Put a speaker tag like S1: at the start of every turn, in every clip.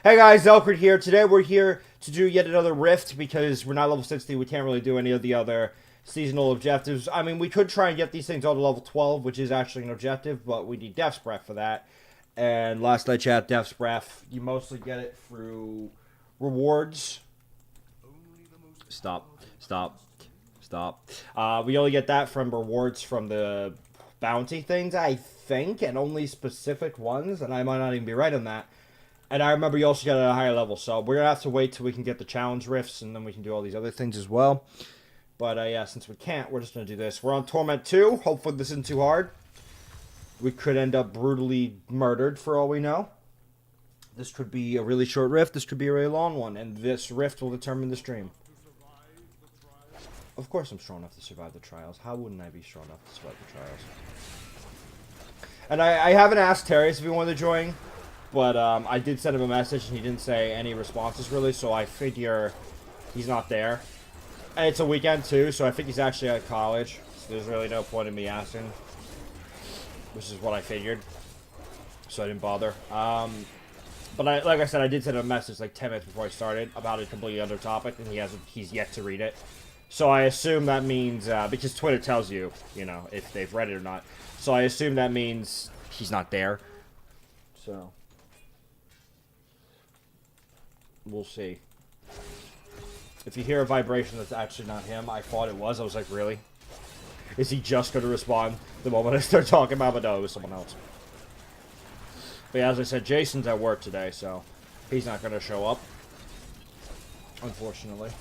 S1: Hey guys, Xel'crin here. Today we're here to do yet another rift because we're not level 60. We can't really do any of the other seasonal objectives. I mean, we could try and get these things all to level 12, which is actually an objective, but we need Death's Breath for that. And last I checked, Death's Breath, you mostly get it through rewards. Stop. We only get that from rewards from the bounty things, I think, and only specific ones, and I might not even be right on that. And I remember you also get it at a higher level, so we're going to have to wait till we can get the challenge rifts, and then we can do all these other things as well. But yeah, since we can't, we're just going to do this. We're on Torment 2. Hopefully this isn't too hard. We could end up brutally murdered for all we know. This could be a really short rift. This could be a really long one, and this rift will determine the stream. Of course I'm strong enough to survive the trials. How wouldn't I be strong enough to survive the trials? And I haven't asked Terrius if he wanted to join. But I did send him a message, and he didn't say any responses, really, so I figure he's not there. And it's a weekend, too, so I think he's actually at college. So there's really no point in me asking. Which is what I figured. So I didn't bother. But like I said, I did send him a message like 10 minutes before I started about a completely other topic, and he's yet to read it. So I assume that means, because Twitter tells you, you know, if they've read it or not. So I assume that means he's not there. So we'll see. If you hear a vibration that's actually not him, I thought it was. I was like, really? Is he just going to respond the moment I start talking about it? But no, it was someone else. But yeah, as I said, Jason's at work today, so he's not going to show up. Unfortunately.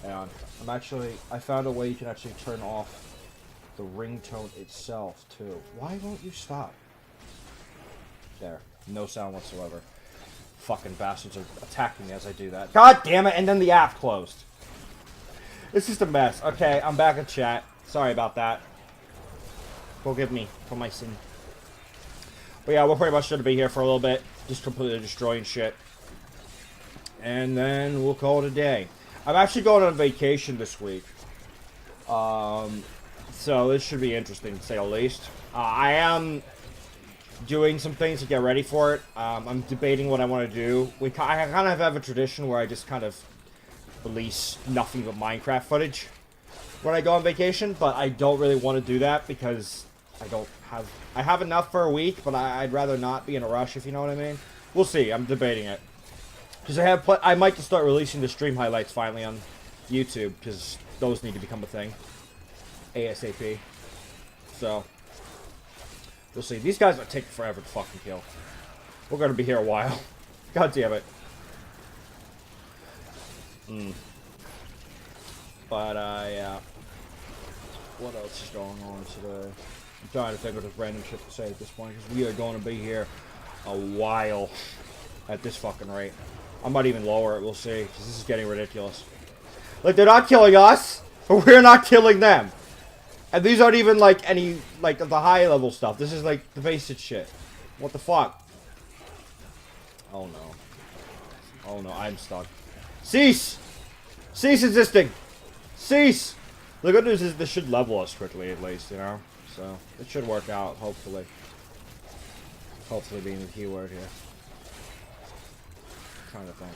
S1: And I found a way you can actually turn off the ringtone itself, too. Why won't you stop? There. No sound whatsoever. Fucking bastards are attacking me as I do that. God damn it, and then the app closed. It's just a mess. Okay, I'm back in chat. Sorry about that. Forgive me for my sin. But yeah, we're pretty much going to be here for a little bit. Just completely destroying shit. And then we'll call it a day. I'm actually going on vacation this week. So this should be interesting, to say the least. I am doing some things to get ready for it. I'm debating what I want to do. I kind of have a tradition where I just kind of release nothing but Minecraft footage when I go on vacation, but I don't really want to do that because I have enough for a week, but I'd rather not be in a rush, if you know what I mean. We'll see. I'm debating it. Because I might just start releasing the stream highlights finally on YouTube, because those need to become a thing. ASAP. So we'll see. These guys are taking forever to fucking kill. We're gonna be here a while. God damn it. But, yeah. What else is going on today? I'm trying to think of this random shit to say at this point, because we are going to be here a while at this fucking rate. I might even lower it, we'll see, because this is getting ridiculous. Like, they're not killing us, but we're not killing them. And these aren't even, like, any, like, the high-level stuff. This is, like, the basic shit. What the fuck? Oh, no. Oh, no, I'm stuck. Cease! Cease existing! Cease! The good news is this should level us quickly, at least, you know? So, it should work out, hopefully. Hopefully being the keyword here. I'm trying to think.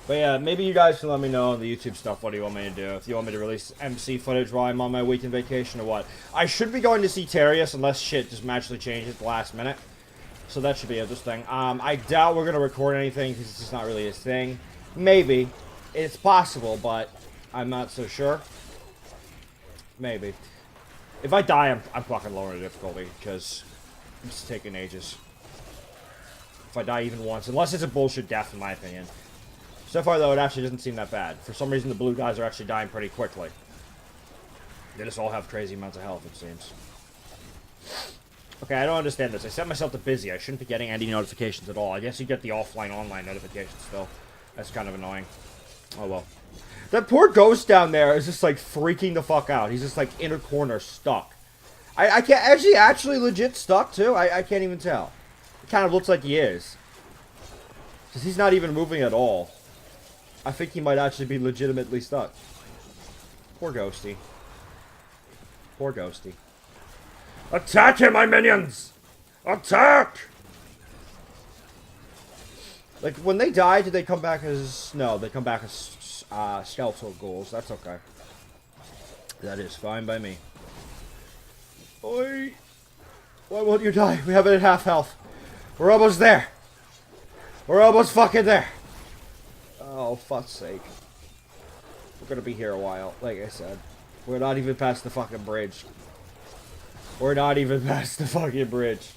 S1: But yeah, maybe you guys can let me know on the YouTube stuff what do you want me to do. If you want me to release MC footage while I'm on my weekend vacation or what. I should be going to see Terrius unless shit just magically changes at the last minute. So that should be interesting. I doubt we're going to record anything because it's just not really his thing. Maybe. It's possible, but I'm not so sure. Maybe. If I die, I'm fucking lowering the difficulty because it's taking ages. If I die even once. Unless it's a bullshit death, in my opinion. So far, though, it actually doesn't seem that bad. For some reason, the blue guys are actually dying pretty quickly. They just all have crazy amounts of health, it seems. Okay, I don't understand this. I set myself to busy. I shouldn't be getting any notifications at all. I guess you get the offline-online notifications still. That's kind of annoying. Oh, well. That poor ghost down there is just, like, freaking the fuck out. He's just, like, in a corner, stuck. I can't... Actually legit stuck, too? I can't even tell. It kind of looks like he is. Because he's not even moving at all. I think he might actually be legitimately stuck. Poor Ghosty. Poor Ghosty. Attack him, my minions! Attack! Like, when they die, did they come back as... No, they come back as skeletal ghouls. That's okay. That is fine by me. Oi! Why won't you die? We have it at half health. We're almost there. We're almost fucking there. Oh, fuck's sake. We're gonna be here a while, like I said. We're not even past the fucking bridge. We're not even past the fucking bridge.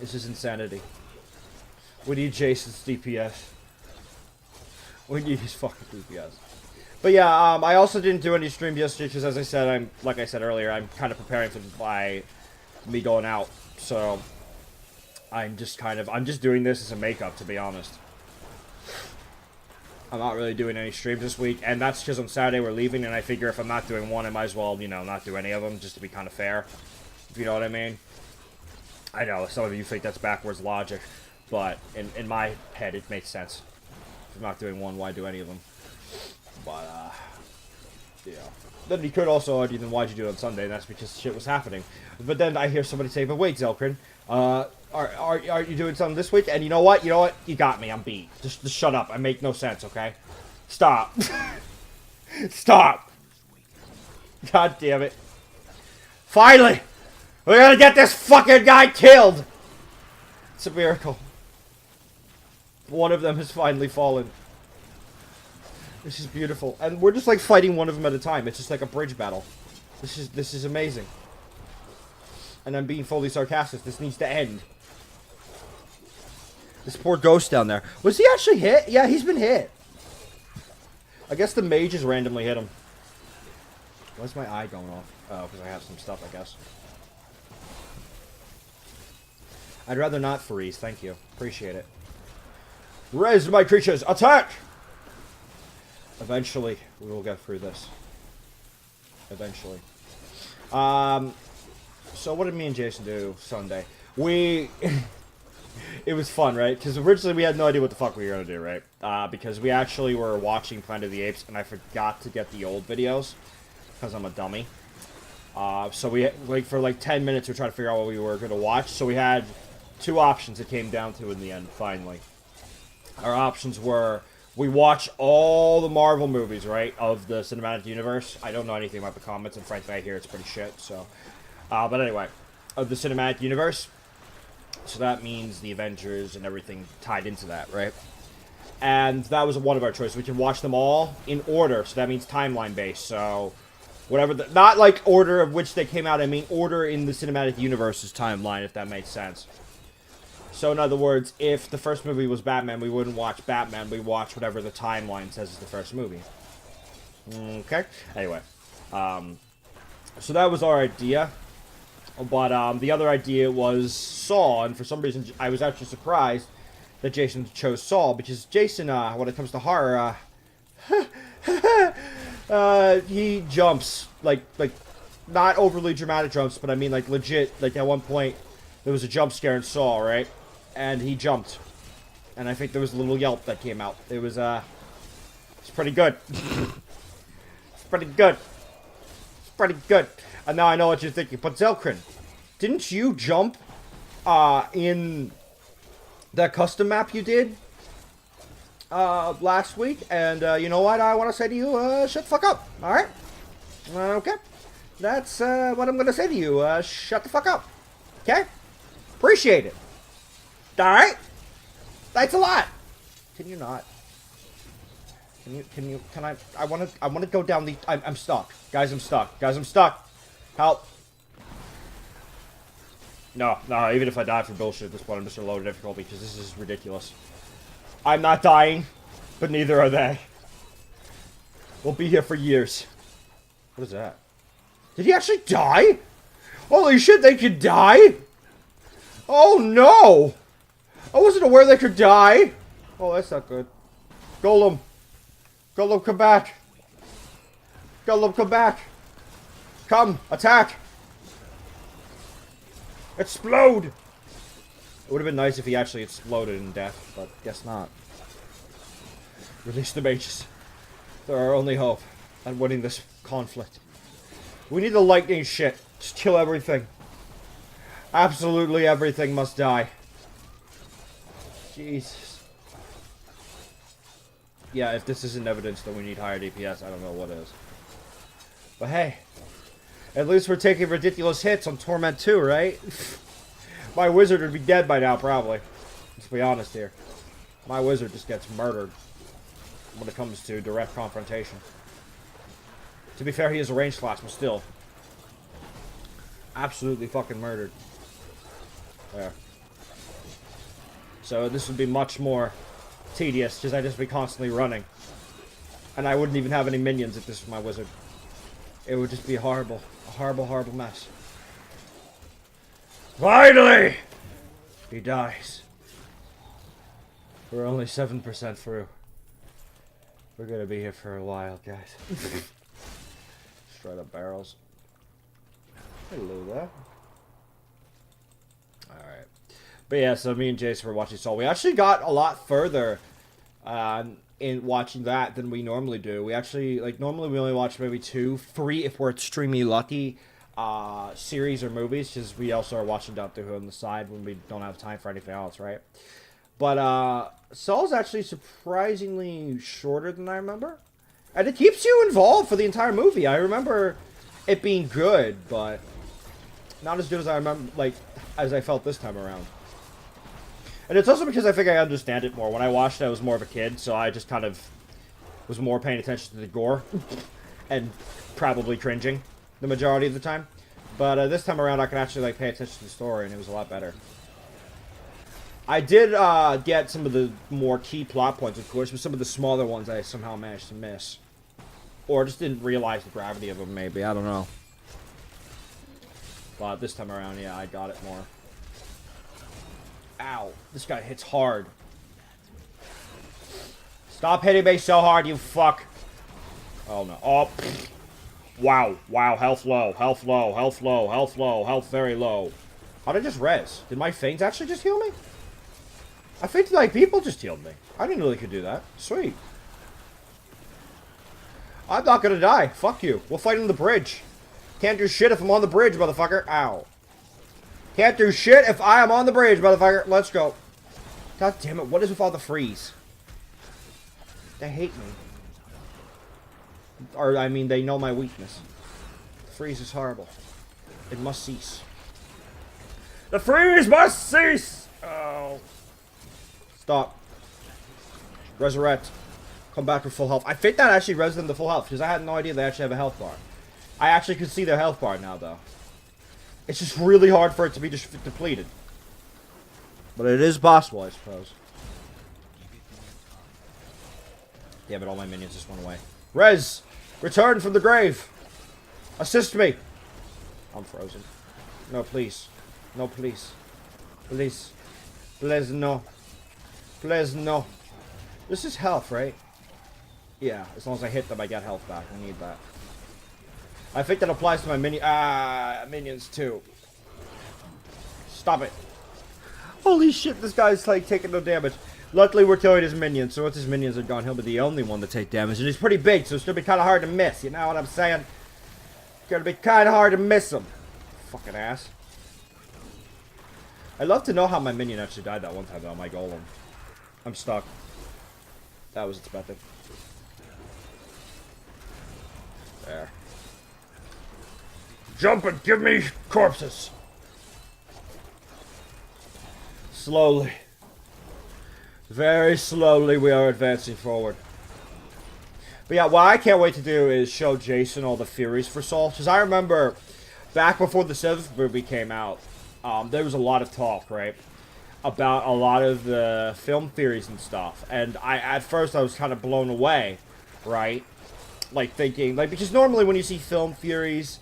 S1: This is insanity. We need Jason's DPS. We need his fucking DPS. But yeah, I also didn't do any streams yesterday because, as I said, like I said earlier, I'm kind of preparing for me going out. So I'm just doing this as a makeup, to be honest. I'm not really doing any streams this week, and that's because on Saturday we're leaving, and I figure if I'm not doing one, I might as well, you know, not do any of them, just to be kind of fair. If you know what I mean. I know some of you think that's backwards logic, but in my head it makes sense. If I'm not doing one, why do any of them? But yeah. Then you could also argue, then why'd you do it on Sunday? And that's because shit was happening. But then I hear somebody say, but wait, Xel'crin, are you doing something this week? And you know what? You know what? You got me. I'm beat. Just shut up. I make no sense, okay? Stop. Stop. God damn it. Finally! We're gonna get this fucking guy killed! It's a miracle. One of them has finally fallen. This is beautiful. And we're just like fighting one of them at a time. It's just like a bridge battle. This is amazing. And I'm being fully sarcastic. This needs to end. This poor ghost down there. Was he actually hit? Yeah, he's been hit. I guess the mage just randomly hit him. Why's my eye going off? Oh, because I have some stuff, I guess. I'd rather not freeze, thank you. Appreciate it. Res my creatures, attack! Eventually, we will get through this. Eventually. So what did me and Jason do Sunday? It was fun, right? Because originally we had no idea what the fuck we were going to do, right? Because we actually were watching Planet of the Apes, and I forgot to get the old videos. Because I'm a dummy. So we, like, for like 10 minutes we were trying to figure out what we were going to watch. So we had two options it came down to in the end, finally. Our options were, we watch all the Marvel movies, right, of the cinematic universe. I don't know anything about the comics, and frankly I hear it's pretty shit, so. But anyway, of the cinematic universe. So that means the Avengers and everything tied into that, right? And that was one of our choices. We can watch them all in order, so that means timeline-based, so. Whatever, not like order of which they came out, I mean order in the cinematic universe's timeline, if that makes sense. So in other words, if the first movie was Batman, we wouldn't watch Batman, we'd watch whatever the timeline says is the first movie. Okay? Anyway. So that was our idea. But the other idea was Saw, and for some reason I was actually surprised that Jason chose Saw, because Jason, when it comes to horror, he jumps, like, not overly dramatic jumps, but I mean, like, legit, like, at one point, there was a jump scare in Saw, right? And he jumped. And I think there was a little yelp that came out. It was, it's pretty good. It's pretty good. It's pretty good. And now I know what you're thinking, but Xel'crin, didn't you jump, in that custom map you did? Last week, and, you know what I want to say to you, shut the fuck up, alright? Okay? That's, what I'm gonna say to you, shut the fuck up, okay? Appreciate it. Alright? Thanks a lot! Can you not? Can I wanna go down the, I'm stuck. Guys, I'm stuck. Guys, I'm stuck. Help. No, even if I die for bullshit at this point, I'm just gonna lower difficulty, because this is ridiculous. I'm not dying, but neither are they. We'll be here for years. What is that? Did he actually die? Holy shit, they could die? Oh no! I wasn't aware they could die. Oh, that's not good. Golem. Golem, come back. Golem, come back. Come, attack. Explode! It would have been nice if he actually exploded in death, but guess not. Release the mages. They're our only hope at winning this conflict. We need the lightning shit. Just kill everything. Absolutely everything must die. Jesus. Yeah, if this isn't evidence that we need higher DPS, I don't know what is. But hey, at least we're taking ridiculous hits on Torment 2, right? My wizard would be dead by now, probably. Let's be honest here. My wizard just gets murdered when it comes to direct confrontation. To be fair, he is a ranged class, but still. Absolutely fucking murdered. There. So this would be much more tedious, because I'd just be constantly running. And I wouldn't even have any minions if this was my wizard. It would just be horrible. A horrible, horrible mess. Finally! He dies. We're only 7% through. We're gonna be here for a while, guys. Straight up barrels. Hello there. Alright. But yeah, so me and Jason were watching Soul. We actually got a lot further in watching that than we normally do. We actually, like, normally we only watch maybe 2, 3 if we're extremely lucky, series or movies, because we also are watching Doctor Who on the side when we don't have time for anything else, right? But Soul's actually surprisingly shorter than I remember. And it keeps you involved for the entire movie. I remember it being good, but not as good as I remember, like, as I felt this time around. And it's also because I think I understand it more. When I watched it, I was more of a kid, so I just kind of was more paying attention to the gore and probably cringing the majority of the time. But this time around, I can actually, like, pay attention to the story, and it was a lot better. I did get some of the more key plot points, of course, but some of the smaller ones I somehow managed to miss. Or just didn't realize the gravity of them, maybe. I don't know. But this time around, yeah, I got it more. Ow. This guy hits hard. Stop hitting me so hard, you fuck. Oh, no. Oh, pfft. Wow. Wow. Health low. Health low. Health low. Health low. Health very low. How did I just res? Did my feigns actually just heal me? I think, like, people just healed me. I didn't know they could do that. Sweet. I'm not gonna die. Fuck you. We'll fight on the bridge. Can't do shit if I'm on the bridge, motherfucker. Ow. Can't do shit if I am on the bridge, motherfucker. Let's go. God damn it. What is with all the freeze? They hate me. Or, I mean, they know my weakness. Freeze is horrible. It must cease. The freeze must cease! Oh. Stop. Resurrect. Come back with full health. I think that actually res them to full health, because I had no idea they actually have a health bar. I actually can see their health bar now, though. It's just really hard for it to be just depleted. But it is possible, I suppose. Yeah, but all my minions just went away. Rez! Return from the grave! Assist me! I'm frozen. No, please. No, please. Please. Please, no. Please, no. This is health, right? Yeah, as long as I hit them, I get health back. I need that. I think that applies to my minions, too. Stop it. Holy shit, this guy's, like, taking no damage. Luckily, we're killing his minions, so once his minions are gone, he'll be the only one to take damage. And he's pretty big, so it's gonna be kind of hard to miss. You know what I'm saying? It's gonna be kind of hard to miss him. Fucking ass. I'd love to know how my minion actually died that one time, though, my golem. I'm stuck. That was expected. There. Jump and give me corpses! Slowly. Very slowly we are advancing forward. But yeah, what I can't wait to do is show Jason all the theories for Soul. Because I remember, back before the 7th movie came out, there was a lot of talk, right? About a lot of the film theories and stuff. And at first I was kind of blown away, right? Like thinking, like, because normally when you see film theories,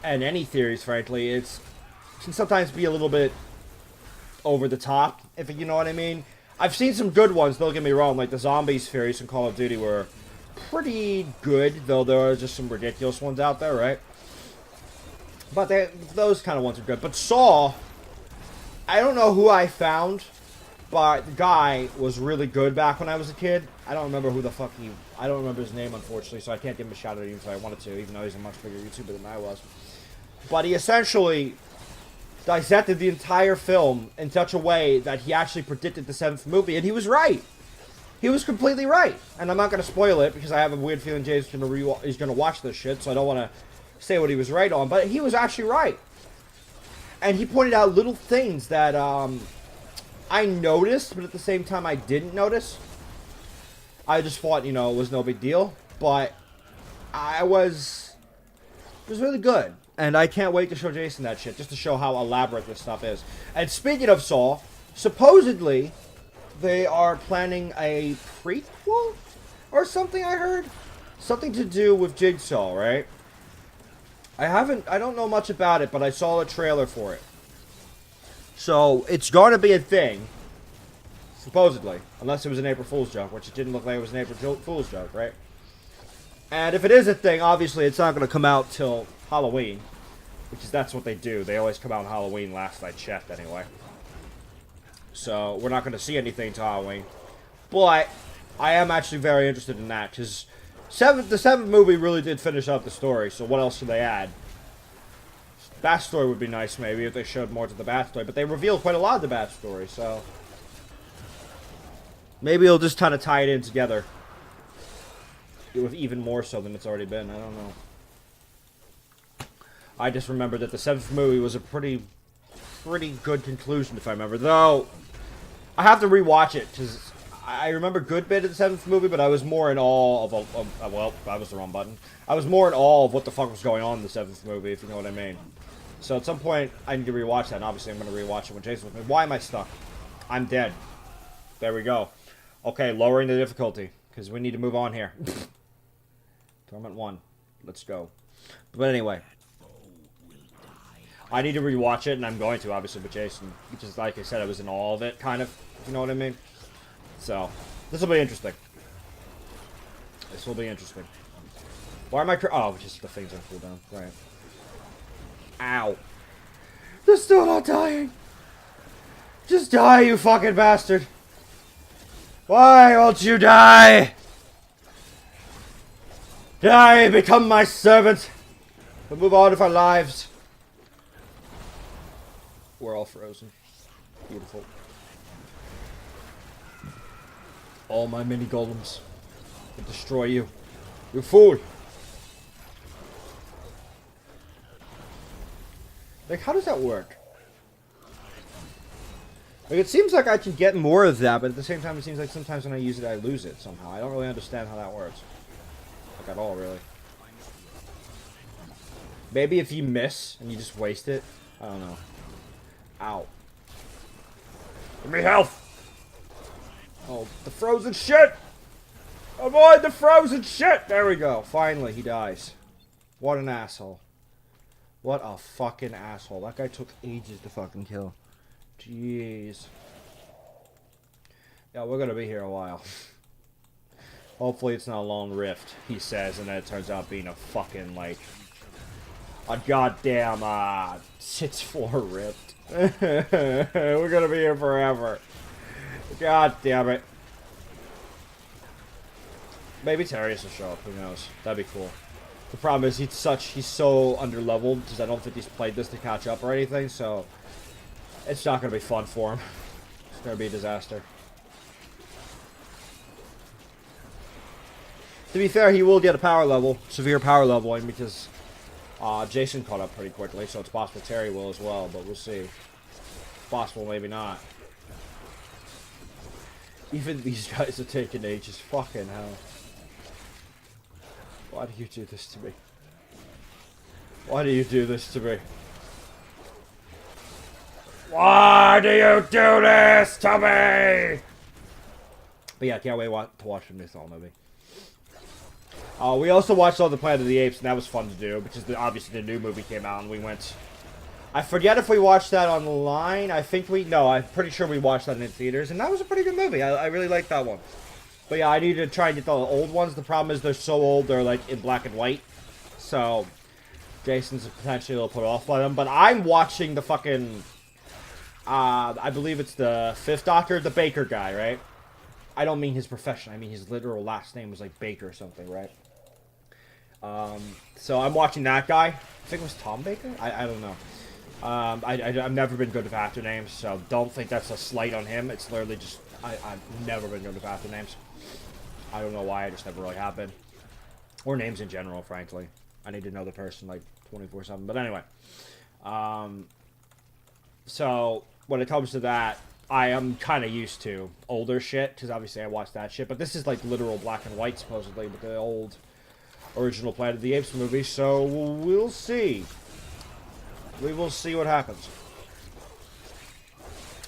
S1: and any theories, frankly, it can sometimes be a little bit over the top, if you know what I mean. I've seen some good ones, don't get me wrong, like the zombies theories from Call of Duty were pretty good, though there are just some ridiculous ones out there, right? But those kind of ones are good. But Saw, I don't know who I found, but the guy was really good back when I was a kid. I don't remember who the fuck I don't remember his name, unfortunately, so I can't give him a shout out even if I wanted to, even though he's a much bigger YouTuber than I was. But he essentially dissected the entire film in such a way that he actually predicted the 7th movie, and he was right. He was completely right. And I'm not going to spoil it, because I have a weird feeling Jay's going to watch this shit, so I don't want to say what he was right on, but he was actually right. And he pointed out little things that I noticed, but at the same time I didn't notice. I just thought, you know, it was no big deal, but it was really good. And I can't wait to show Jason that shit, just to show how elaborate this stuff is. And speaking of Saw, supposedly they are planning a prequel or something, I heard. Something to do with Jigsaw, right? I don't know much about it, but I saw a trailer for it. So, it's going to be a thing. Supposedly. Unless it was an April Fool's joke, which it didn't look like it was an April Fool's joke, right? And if it is a thing, obviously it's not going to come out till Halloween. Because that's what they do. They always come out on Halloween, last I checked, anyway. So, we're not going to see anything till Halloween. But, I am actually very interested in that, because the 7th movie really did finish out the story, so what else should they add? Backstory would be nice, maybe, if they showed more to the backstory, but they revealed quite a lot of the backstory, so maybe it'll just kind of tie it in together. With even more so than it's already been, I don't know. I just remember that the 7th movie was a pretty good conclusion, if I remember, though I have to rewatch it, because I remember a good bit of the 7th movie, but I was more in awe of well, that was the wrong button. I was more in awe of what the fuck was going on in the 7th movie, if you know what I mean. So at some point, I need to rewatch that, and obviously I'm going to rewatch it when Jason's with me. Why am I stuck? I'm dead. There we go. Okay, lowering the difficulty, because we need to move on here. Torment 1. Let's go. But anyway. I need to rewatch it, and I'm going to, obviously, with Jason. Because, like I said, I was in awe of it, kind of. You know what I mean? So, this will be interesting. This will be interesting. Why am I... Oh, just the things on cooldown. Right. Ow. They're still not dying. Just die, you fucking bastard. Why won't you die? Die, become my servant. We'll move on with our lives. We're all frozen. Beautiful. All my mini golems will destroy you. You fool! Like, how does that work? Like, it seems like I can get more of that, but at the same time, it seems like sometimes when I use it, I lose it somehow. I don't really understand how that works. Like, at all, really. Maybe if you miss and you just waste it. I don't know. Ow. Give me health! Oh, the frozen shit! Avoid the frozen shit! There we go. Finally, he dies. What an asshole. What a fucking asshole. That guy took ages to fucking kill. Jeez. Yeah, we're gonna be here a while. Hopefully it's not a long rift, he says, and then it turns out being a fucking, like, a goddamn, 6th floor rift. We're gonna be here forever. God damn it. Maybe Terrius will show up, who knows. That'd be cool. The problem is he's so underleveled, because I don't think he's played this to catch up or anything, so it's not gonna be fun for him. It's gonna be a disaster. To be fair, he will get a power level, severe power leveling, because Jason caught up pretty quickly, so it's possible Terry will as well, but we'll see. Possible, maybe not. Even these guys are taking ages. Fucking hell. Why do you do this to me? Why do you do this to me? Why do you do this to me? But yeah, can't wait to watch the new Saw movie. We also watched all the Planet of the Apes, and that was fun to do, because obviously the new movie came out, and we went... I forget if we watched that online. I think no, I'm pretty sure we watched that in theaters, and that was a pretty good movie. I really liked that one. But yeah, I need to try and get the old ones. The problem is they're so old, they're like in black and white. So, Jason's potentially a little put off by them. But I'm watching the fucking, I believe it's the 5th Doctor, the Baker guy, right? I don't mean his profession, I mean his literal last name was like Baker or something, right? So I'm watching that guy. I think it was Tom Baker? I don't know. I've never been good with after names, so don't think that's a slight on him. It's literally just, I've never been good with after names. I don't know why, I just never really have been. Or names in general, frankly. I need to know the person, like, 24/7. But anyway. So, when it comes to that, I am kind of used to older shit, because obviously I watched that shit. But this is, like, literal black and white, supposedly, with the old original Planet of the Apes movie. So, we'll see. We will see what happens.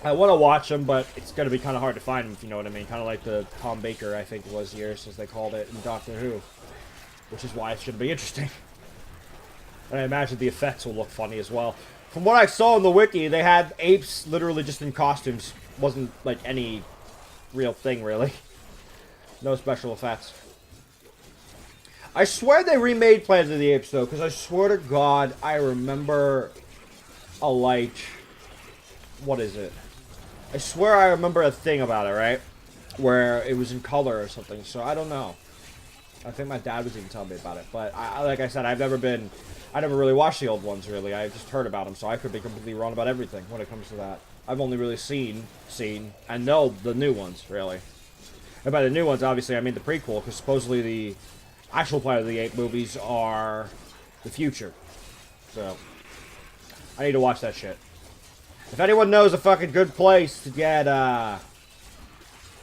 S1: I want to watch them, but it's going to be kind of hard to find them, if you know what I mean. Kind of like the Tom Baker, I think it was, years, as they called it in Doctor Who. Which is why it should be interesting. And I imagine the effects will look funny as well. From what I saw in the wiki, they had apes literally just in costumes. Wasn't, like, any real thing, really. No special effects. I swear they remade Planet of the Apes, though, because I swear to God, I remember a, like... What is it? I swear I remember a thing about it, right? Where it was in color or something, so I don't know. I think my dad was even telling me about it, but like I said, I never really watched the old ones, really. I've just heard about them, so I could be completely wrong about everything when it comes to that. I've only really seen, and know the new ones, really. And by the new ones, obviously, I mean the prequel, because supposedly the actual Planet of the Apes movies are the future. So, I need to watch that shit. If anyone knows a fucking good place to get,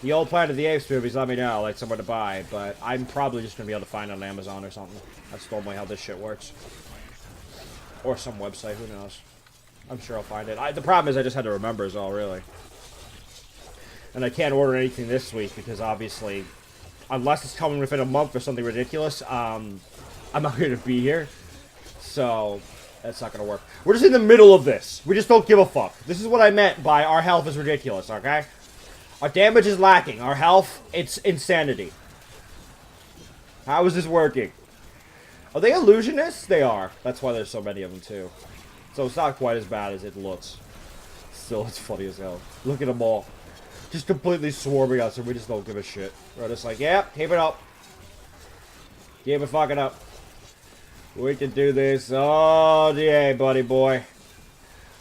S1: the old Planet of the Apes movies, let me know, like, somewhere to buy, but I'm probably just gonna be able to find it on Amazon or something. That's normally how this shit works. Or some website, who knows. I'm sure I'll find it. The problem is I just had to remember is all, really. And I can't order anything this week, because obviously, unless it's coming within a month or something ridiculous, I'm not gonna be here. So, that's not gonna work. We're just in the middle of this. We just don't give a fuck. This is what I meant by our health is ridiculous, okay? Our damage is lacking. Our health, it's insanity. How is this working? Are they illusionists? They are. That's why there's so many of them, too. So it's not quite as bad as it looks. Still, it's funny as hell. Look at them all. Just completely swarming us, and we just don't give a shit. We're just like, yeah, keep it up. Keep it fucking up. We can do this all day, buddy boy.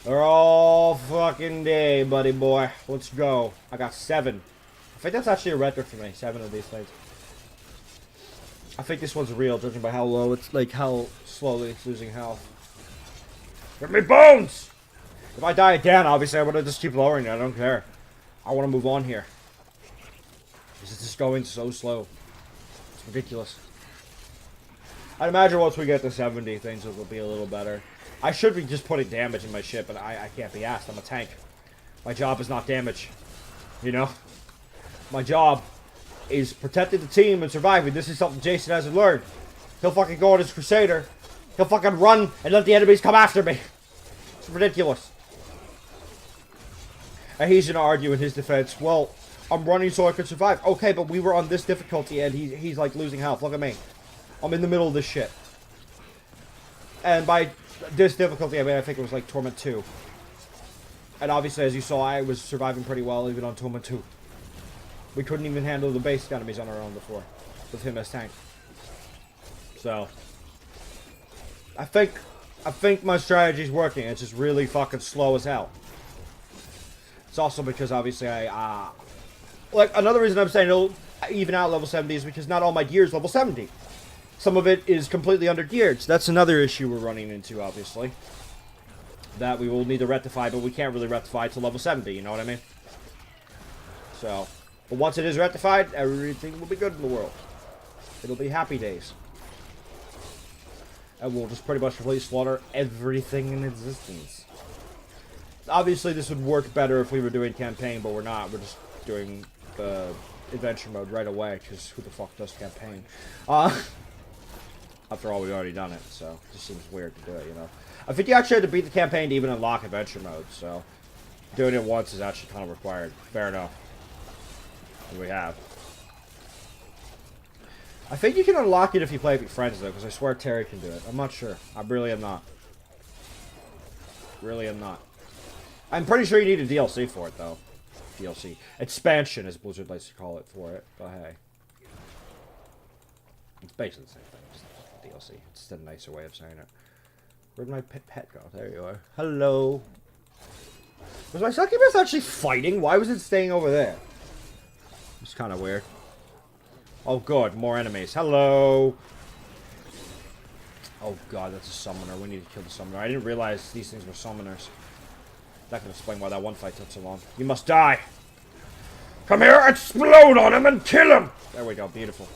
S1: They're all fucking day, buddy boy. Let's go. I got 7. I think that's actually a record for me. 7 of these things. I think this one's real, judging by how low it's, like, how slowly it's losing health. Give me bones! If I die again, obviously, I'm gonna just keep lowering it. I don't care. I want to move on here. This is just going so slow. It's ridiculous. I'd imagine once we get to 70, things will be a little better. I should be just putting damage in my shit, but I can't be asked. I'm a tank. My job is not damage. You know? My job is protecting the team and surviving. This is something Jason hasn't learned. He'll fucking go on his Crusader. He'll fucking run and let the enemies come after me. It's ridiculous. And he's gonna argue in his defense, well, I'm running so I could survive. Okay, but we were on this difficulty and he's like losing health. Look at me. I'm in the middle of this shit. And by this difficulty, I mean, I think it was like Torment 2. And obviously, as you saw, I was surviving pretty well even on Torment 2. We couldn't even handle the basic enemies on our own before, with him as tank. So, I think my strategy's working. It's just really fucking slow as hell. It's also because obviously like another reason I'm saying it'll even out level 70 is because not all my gear is level 70. Some of it is completely under-geared. So that's another issue we're running into, obviously. That we will need to rectify, but we can't really rectify to level 70, you know what I mean? So, but once it is rectified, everything will be good in the world. It'll be happy days. And we'll just pretty much completely slaughter everything in existence. Obviously, this would work better if we were doing campaign, but we're not. We're just doing the adventure mode right away, because who the fuck does campaign? After all, we've already done it, so it just seems weird to do it, you know? I think you actually had to beat the campaign to even unlock adventure mode, so doing it once is actually kind of required. Fair enough. And we have. I think you can unlock it if you play with your friends, though, because I swear Terry can do it. I'm not sure. I really am not. Really am not. I'm pretty sure you need a DLC for it, though. DLC. Expansion, as Blizzard likes to call it, for it. But hey. It's basically the same thing. Just DLC. It's just a nicer way of saying it. Where'd my pet go? There you are. Hello. Was my succubus actually fighting? Why was it staying over there? It's kind of weird. Oh, good. More enemies. Hello. Oh, God. That's a summoner. We need to kill the summoner. I didn't realize these things were summoners. That can explain why that one fight took so long. You must die. Come here, explode on him and kill him. There we go. Beautiful.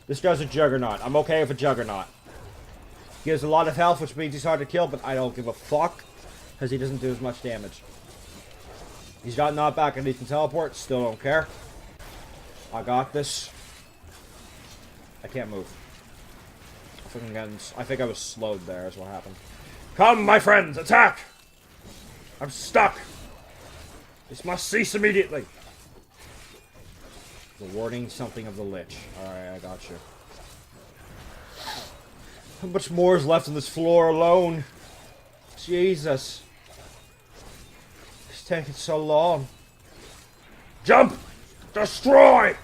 S1: This guy's a juggernaut. I'm okay with a juggernaut. He has a lot of health, which means he's hard to kill, but I don't give a fuck. Because he doesn't do as much damage. He's got knockback and he can teleport. Still don't care. I got this. I can't move. I think I was slowed there is what happened. Come, my friends, attack! I'm stuck. This must cease immediately. The warning something of the Lich. Alright, I got you. How much more is left on this floor alone? Jesus. It's taking so long. Jump! Destroy!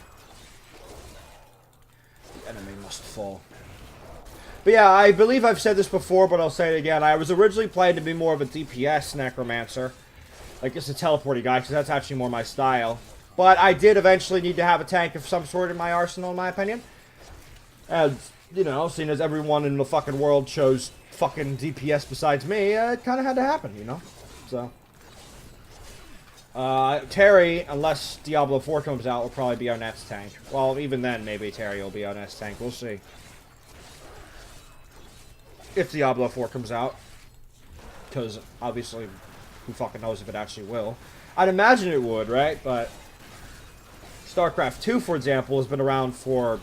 S1: The enemy must fall. But yeah, I believe I've said this before, but I'll say it again. I was originally planning to be more of a DPS necromancer. Like, just a teleporting guy, because that's actually more my style. But I did eventually need to have a tank of some sort in my arsenal, in my opinion. And, you know, seeing as everyone in the fucking world chose fucking DPS besides me, it kind of had to happen, you know? So. Terry, unless Diablo 4 comes out, will probably be our next tank. Well, even then, maybe Terry will be our next tank. We'll see. If Diablo 4 comes out. Because, obviously, who fucking knows if it actually will. I'd imagine it would, right? But StarCraft 2, for example, has been around for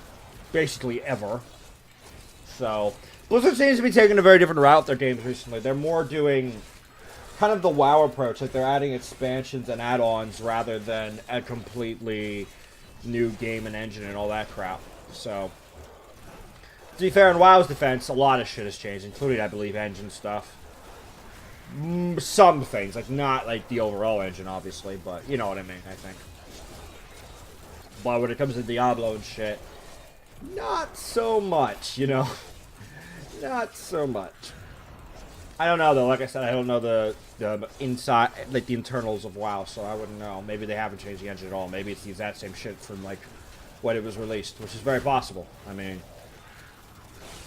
S1: basically ever. So, Blizzard seems to be taking a very different route with their games recently. They're more doing kind of the WoW approach. Like, they're adding expansions and add-ons rather than a completely new game and engine and all that crap. So, to be fair, in WoW's defense, a lot of shit has changed, including, I believe, engine stuff. Some things, like, not, like, the overall engine, obviously, but you know what I mean, I think. But when it comes to Diablo and shit, not so much, you know? Not so much. I don't know, though. Like I said, I don't know the inside, like, the internals of WoW, so I wouldn't know. Maybe they haven't changed the engine at all. Maybe it's the exact same shit from, like, when it was released, which is very possible. I mean,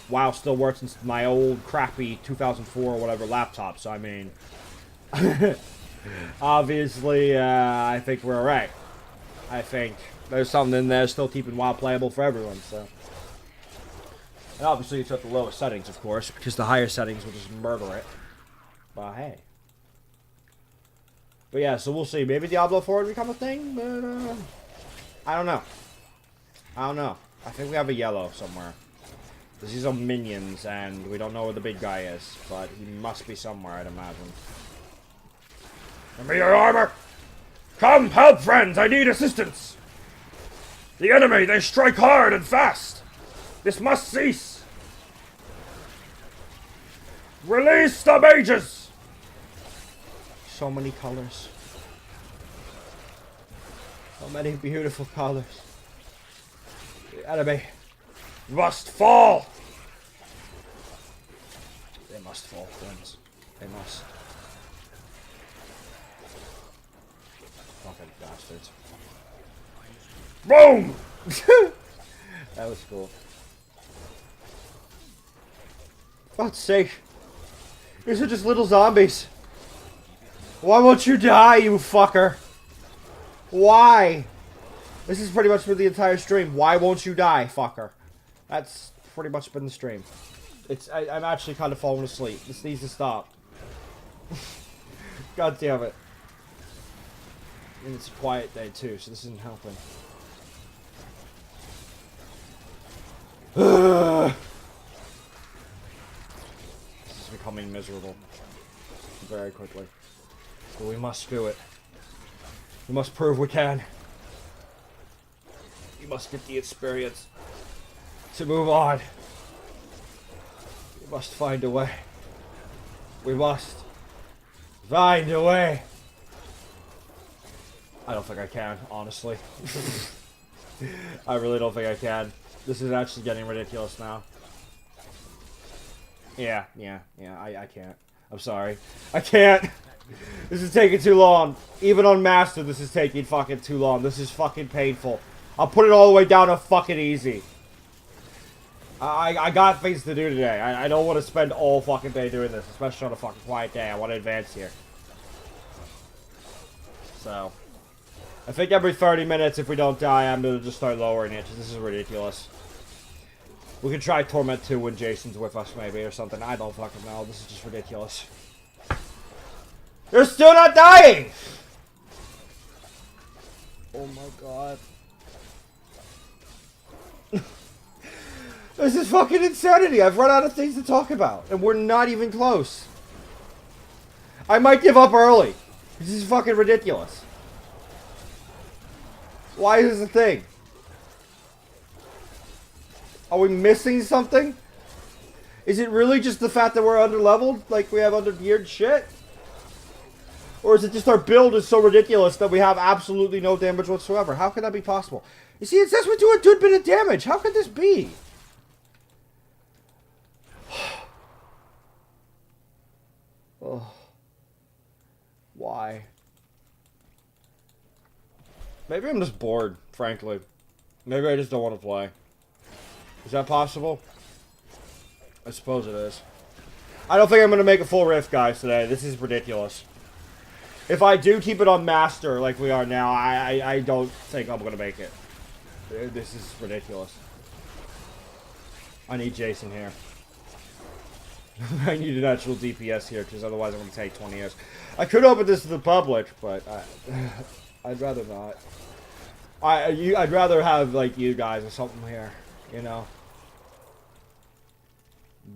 S1: WoW still works in my old crappy 2004 or whatever laptop, so I mean, obviously, I think we're alright. I think there's something in there still keeping WoW playable for everyone, so. And obviously it's at the lowest settings, of course, because the higher settings will just murder it. But hey. But yeah, so we'll see. Maybe Diablo 4 will become a thing, but, I don't know. I don't know. I think we have a yellow somewhere. These are minions, and we don't know where the big guy is, but he must be somewhere, I'd imagine. Give me your armor! Come, help, friends! I need assistance! The enemy, they strike hard and fast! This must cease! Release the mages! So many colors. So many beautiful colors. The enemy must fall! They must fall, friends. They must. Fucking bastards. Boom! That was cool. For God's sake. These are just little zombies. Why won't you die, you fucker? Why? This is pretty much for the entire stream. Why won't you die, fucker? That's pretty much been the stream. I'm actually kind of falling asleep. This needs to stop. God damn it. And it's a quiet day too, so this isn't helping. This is becoming miserable. Very quickly. But we must do it. We must prove we can. We must get the experience to move on. We must find a way. We must find a way. I don't think I can, honestly. I really don't think I can. This is actually getting ridiculous now. Yeah, I can't. I'm sorry. I can't. This is taking too long. Even on Master, this is taking fucking too long. This is fucking painful. I'll put it all the way down to fucking easy. I got things to do today. I don't want to spend all fucking day doing this, especially on a fucking quiet day. I want to advance here. So, I think every 30 minutes, if we don't die, I'm going to just start lowering it. This is ridiculous. We could try Torment 2 when Jason's with us, maybe, or something. I don't fucking know. This is just ridiculous. They're still not dying! Oh my god. This is fucking insanity. I've run out of things to talk about, and we're not even close. I might give up early. This is fucking ridiculous. Why is this a thing? Are we missing something? Is it really just the fact that we're underleveled? Like we have under-geared shit? Or is it just our build is so ridiculous that we have absolutely no damage whatsoever? How can that be possible? You see, it says we do a good bit of damage. How could this be? Oh. Why? Maybe I'm just bored, frankly. Maybe I just don't want to play. Is that possible? I suppose it is. I don't think I'm going to make a full rift, guys, today. This is ridiculous. If I do keep it on Master like we are now, I don't think I'm going to make it. This is ridiculous. I need Jason here. I need an actual DPS here, because otherwise I'm going to take 20 years. I could open this to the public, but I'd rather not. I'd rather have, like, you guys or something here, you know?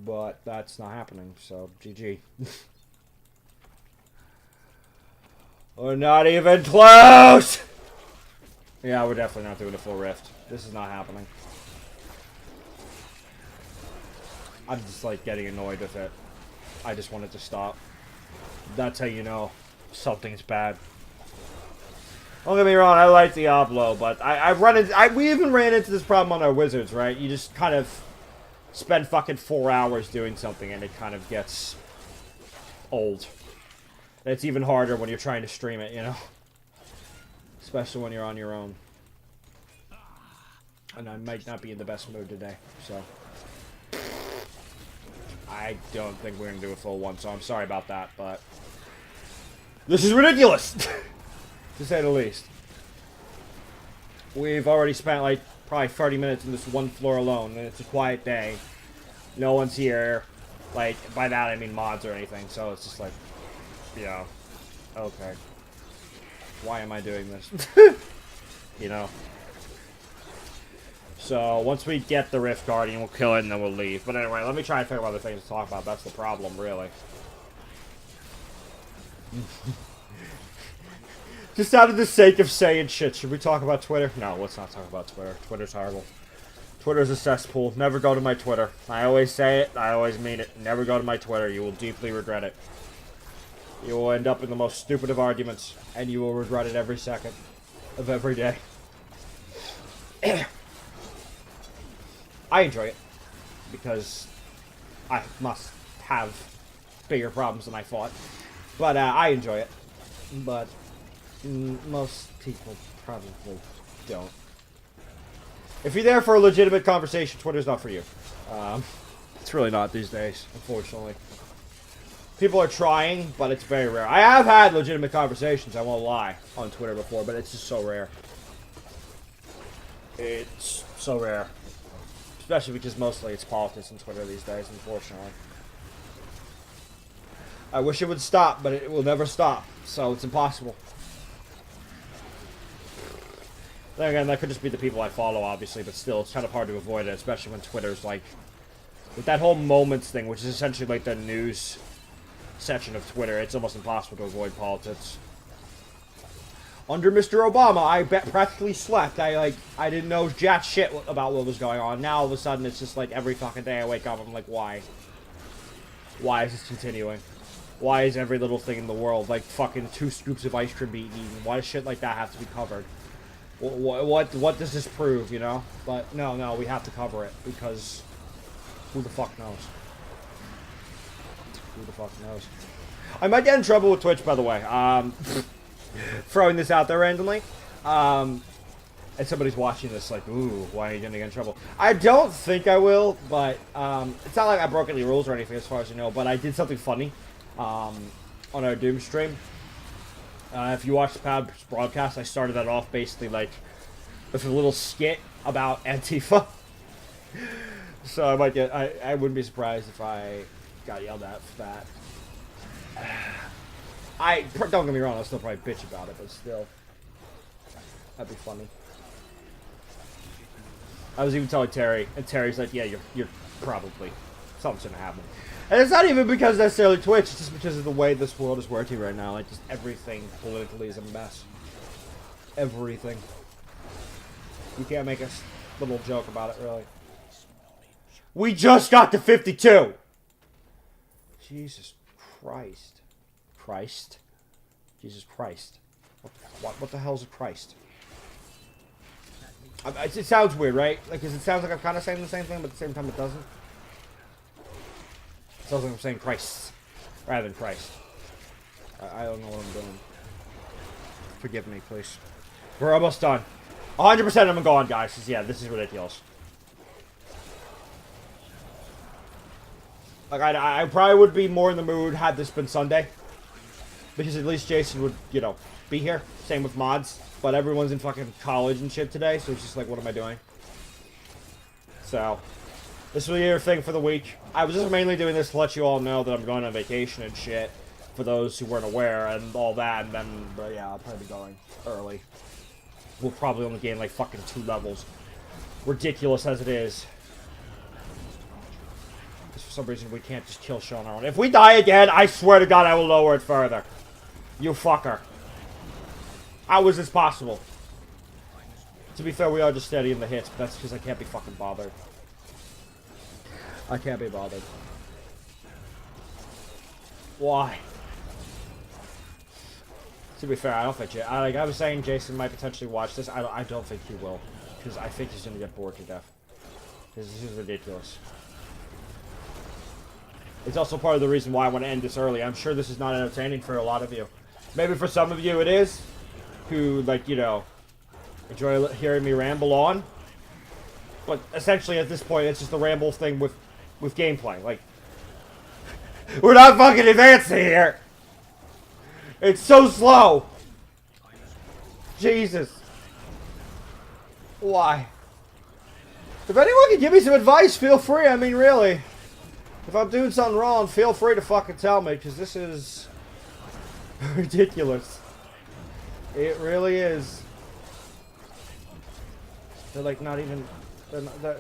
S1: But that's not happening, so GG. We're not even close! Yeah, we're definitely not doing a full rift. This is not happening. I'm just, like, getting annoyed with it. I just want it to stop. That's how you know something's bad. Don't get me wrong, I like Diablo, but we even ran into this problem on our Wizards, right? You just kind of spend fucking 4 hours doing something and it kind of gets old. And it's even harder when you're trying to stream it, you know? Especially when you're on your own. And I might not be in the best mood today, so... I don't think we're going to do a full one, so I'm sorry about that, but... This is ridiculous! To say the least. We've already spent, like, probably 30 minutes in this one floor alone, and it's a quiet day. No one's here. Like, by that I mean mods or anything, so it's just like... Yeah. Okay. Why am I doing this? You know? So, once we get the Rift Guardian, we'll kill it and then we'll leave. But anyway, let me try and figure out other things to talk about. That's the problem, really. Just out of the sake of saying shit, should we talk about Twitter? No, let's not talk about Twitter. Twitter's horrible. Twitter's a cesspool. Never go to my Twitter. I always say it. I always mean it. Never go to my Twitter. You will deeply regret it. You will end up in the most stupid of arguments, and you will regret it every second of every day. I enjoy it, because I must have bigger problems than I thought. But I enjoy it. But most people probably don't. If you're there for a legitimate conversation, Twitter's not for you. It's really not these days, unfortunately. People are trying, but it's very rare. I have had legitimate conversations, I won't lie, on Twitter before, but it's just so rare. It's so rare. Especially because mostly it's politics on Twitter these days, unfortunately. I wish it would stop, but it will never stop, so it's impossible. Then again, that could just be the people I follow, obviously, but still, it's kind of hard to avoid it, especially when Twitter's like... With that whole moments thing, which is essentially like the news section of Twitter, it's almost impossible to avoid politics. Under Mr. Obama, I practically slept. I didn't know jack shit about what was going on. Now, all of a sudden, it's just like every fucking day I wake up, I'm like, why? Why is this continuing? Why is every little thing in the world, like fucking 2 scoops of ice cream being eaten? Why does shit like that have to be covered? What does this prove, you know? But no, we have to cover it, because who the fuck knows? Who the fuck knows? I might get in trouble with Twitch, by the way. Throwing this out there randomly. And somebody's watching this like, ooh, why are you gonna get in trouble? I don't think I will, but it's not like I broke any rules or anything as far as you know, but I did something funny on our Doom stream. If you watch the past broadcast, I started that off basically like with a little skit about Antifa. So I might get, I wouldn't be surprised if I got yelled at for that. Don't get me wrong, I'll still probably bitch about it, but still. That'd be funny. I was even telling Terry, and Terry's like, yeah, you're probably, something's gonna happen. And it's not even because necessarily Twitch, it's just because of the way this world is working right now. Like, just everything politically is a mess. Everything. You can't make a little joke about it, really. We just got to 52! Jesus Christ. Christ? Jesus Christ. What the hell is a Christ? It sounds weird, right? Like, cause it sounds like I'm kind of saying the same thing, but at the same time it doesn't. It sounds like I'm saying Christ rather than Christ. I don't know what I'm doing. Forgive me, please. We're almost done. 100% of them are gone, guys. Cause yeah, this is ridiculous. Like, I probably would be more in the mood had this been Sunday. Because at least Jason would, you know, be here. Same with mods. But everyone's in fucking college and shit today, so it's just like, what am I doing? So, this will be your thing for the week. I was just mainly doing this to let you all know that I'm going on vacation and shit. For those who weren't aware and all that. And then, but yeah, I'll probably be going early. We'll probably only gain like fucking 2 levels. Ridiculous as it is. For some reason, we can't just kill Sean our own. If we die again, I swear to God, I will lower it further. You fucker. How is this possible? To be fair, we are just steady in the hits, but that's because I can't be fucking bothered. I can't be bothered. Why? To be fair, I don't think like I was saying, Jason might potentially watch this. I don't think he will, because I think he's gonna get bored to death. Because this is ridiculous. It's also part of the reason why I want to end this early. I'm sure this is not entertaining for a lot of you. Maybe for some of you it is, who, like, you know, enjoy hearing me ramble on. But essentially at this point, it's just a ramble thing with gameplay. Like, we're not fucking advancing here! It's so slow! Jesus. Why? If anyone can give me some advice, feel free. I mean, really. If I'm doing something wrong, feel free to fucking tell me, because this is ridiculous. It really is. They're like not even...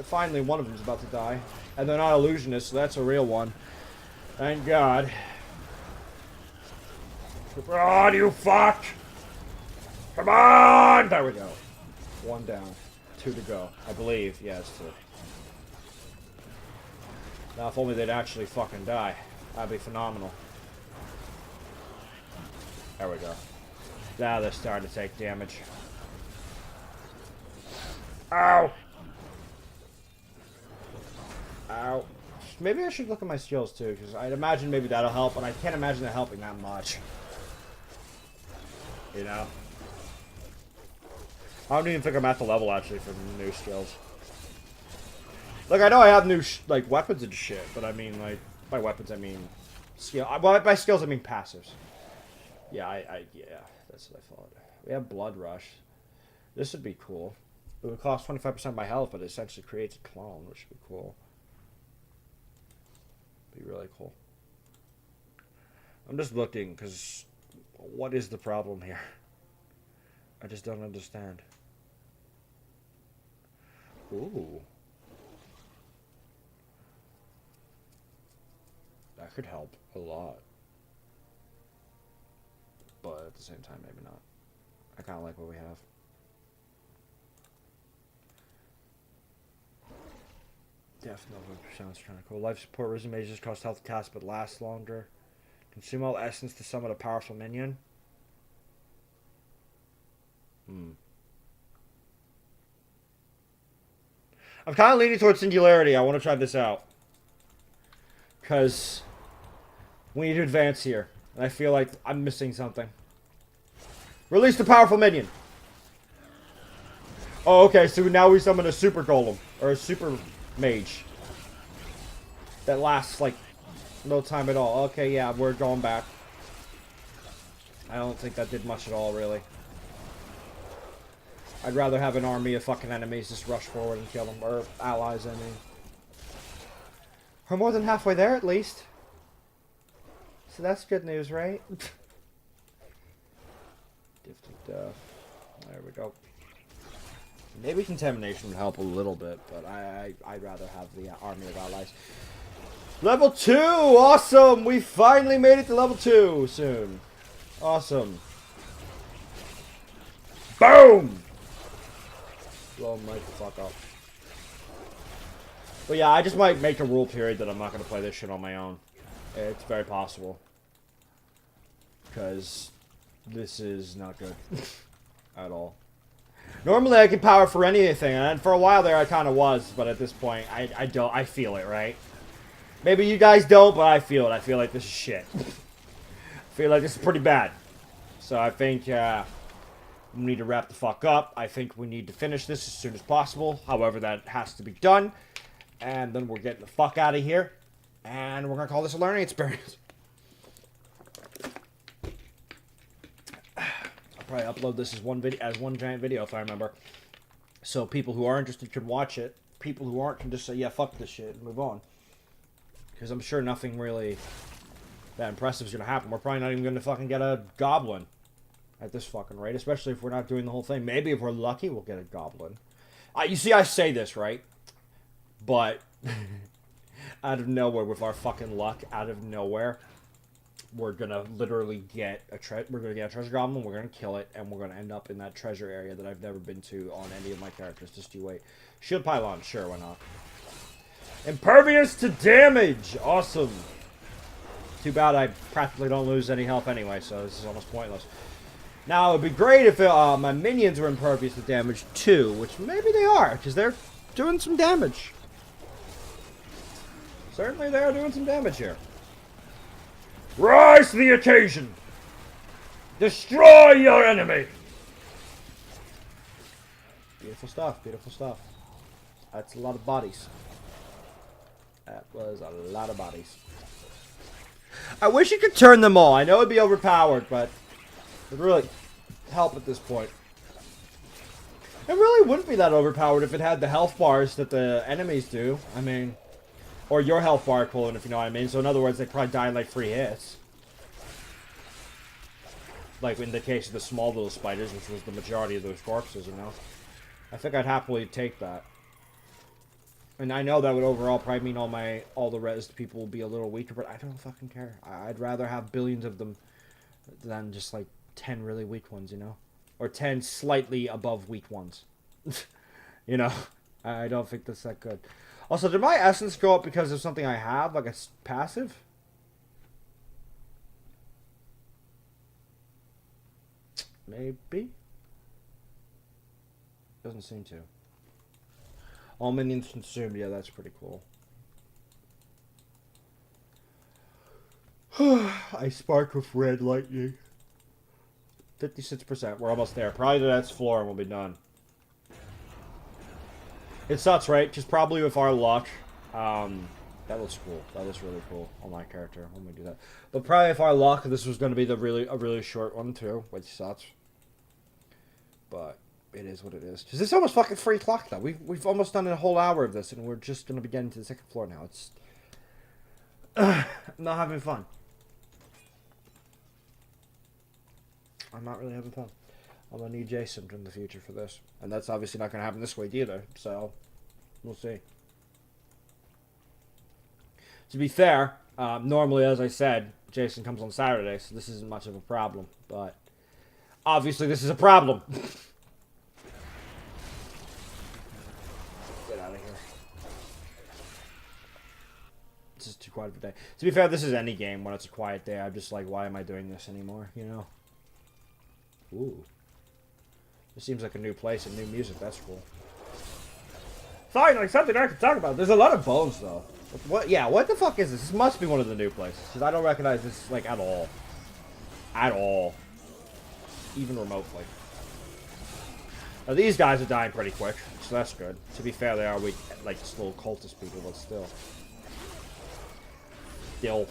S1: finally, one of them's about to die. And they're not illusionists, so that's a real one. Thank God. Come on, you fuck! Come on! There we go. 1 down. 2 to go. I believe. Yeah, it's 2. Now, if only they'd actually fucking die. That'd be phenomenal. There we go. Now they're starting to take damage. Ow! Ow. Maybe I should look at my skills too, because I'd imagine maybe that'll help, and I can't imagine that helping that much. You know? I don't even think I'm at the level, actually, for new skills. Like, I know I have new, like, weapons and shit, but I mean, like, by weapons I mean skill. Well, by skills I mean passives. Yeah, yeah, that's what I thought. We have Blood Rush. This would be cool. It would cost 25% of my health, but it essentially creates a clone, which would be cool. Be really cool. I'm just looking, because what is the problem here? I just don't understand. Ooh. That could help a lot. But at the same time, maybe not. I kind of like what we have. Definitely sounds kind of cool. Life support risen mages cost health cast but lasts longer. Consume all essence to summon a powerful minion. I'm kind of leaning towards Singularity. I want to try this out. Because We need to advance here. And I feel like I'm missing something. Release the powerful minion. Oh, okay, so now we summon a super golem. Or a super mage. That lasts, like, no time at all. Okay, yeah, we're going back. I don't think that did much at all, really. I'd rather have an army of fucking enemies just rush forward and kill them. Or allies, I mean. We're more than halfway there, at least. So that's good news, right? There we go. Maybe contamination would help a little bit, but I'd rather have the army of allies. Level 2! Awesome! We finally made it to level 2 soon. Awesome. Boom! Blow him right the fuck up. But yeah, I just might make a rule period that I'm not going to play this shit on my own. It's very possible. Because this is not good. At all. Normally I can power for anything, and for a while there I kind of was, but at this point I don't. I feel it, right? Maybe you guys don't, but I feel it. I feel like this is shit. I feel like this is pretty bad. So I think we need to wrap the fuck up. I think we need to finish this as soon as possible. However, that has to be done. And then we're getting the fuck out of here. And we're going to call this a learning experience. I'll probably upload this as one giant video if I remember. So people who are interested can watch it. People who aren't can just say, yeah, fuck this shit and move on. Because I'm sure nothing really that impressive is going to happen. We're probably not even going to fucking get a goblin at this fucking rate. Especially if we're not doing the whole thing. Maybe if we're lucky, we'll get a goblin. You see, I say this, right? But out of nowhere, with our fucking luck, out of nowhere, we're gonna literally get a treasure goblin. We're gonna kill it, and we're gonna end up in that treasure area that I've never been to on any of my characters. Just you wait. Shield pylon, sure, why not? Impervious to damage, awesome. Too bad I practically don't lose any health anyway, so this is almost pointless. Now it'd be great if my minions were impervious to damage too, which maybe they are, because they're doing some damage. Certainly they are doing some damage here. Rise to the occasion! Destroy your enemy! Beautiful stuff, beautiful stuff. That's a lot of bodies. That was a lot of bodies. I wish you could turn them all. I know it'd be overpowered, but it would really help at this point. It really wouldn't be that overpowered if it had the health bars that the enemies do. I mean... Or your health bar equivalent, if you know what I mean. So in other words, they probably die in like 3 hits. Like in the case of the small little spiders, which was the majority of those corpses, you know. I think I'd happily take that. And I know that would overall probably mean all the res people will be a little weaker, but I don't fucking care. I'd rather have billions of them than just like 10 really weak ones, you know. Or 10 slightly above weak ones. You know. I don't think that's that good. Also, did my essence go up because of something I have? Like a passive? Maybe? Doesn't seem to. All minions consumed. Yeah, that's pretty cool. I spark with red lightning. 56%. We're almost there. Probably the next floor and we'll be done. It sucks, right? Because probably with our luck, that looks cool. That looks really cool on my character when we do that. But probably with our luck, this was going to be a really short one too, which sucks. But it is what it is. Because it's almost fucking 3 o'clock though. We've almost done a whole hour of this, and we're just going to be getting to the 2nd floor now. It's not having fun. I'm not really having fun. I'm going to need Jason in the future for this. And that's obviously not going to happen this week either. So, we'll see. To be fair, normally, as I said, Jason comes on Saturday, so this isn't much of a problem. But, obviously, this is a problem. Get out of here. This is too quiet of a day. To be fair, this is any game when it's a quiet day. I'm just like, why am I doing this anymore, you know? Ooh. This seems like a new place and new music. That's cool. Finally, something I can talk about. There's a lot of bones, though. What? Yeah, what the fuck is this? This must be one of the new places. Because I don't recognize this, like, at all. At all. Even remotely. Now, these guys are dying pretty quick, so that's good. To be fair, they are weak, like, just little cultist people, but still. Still.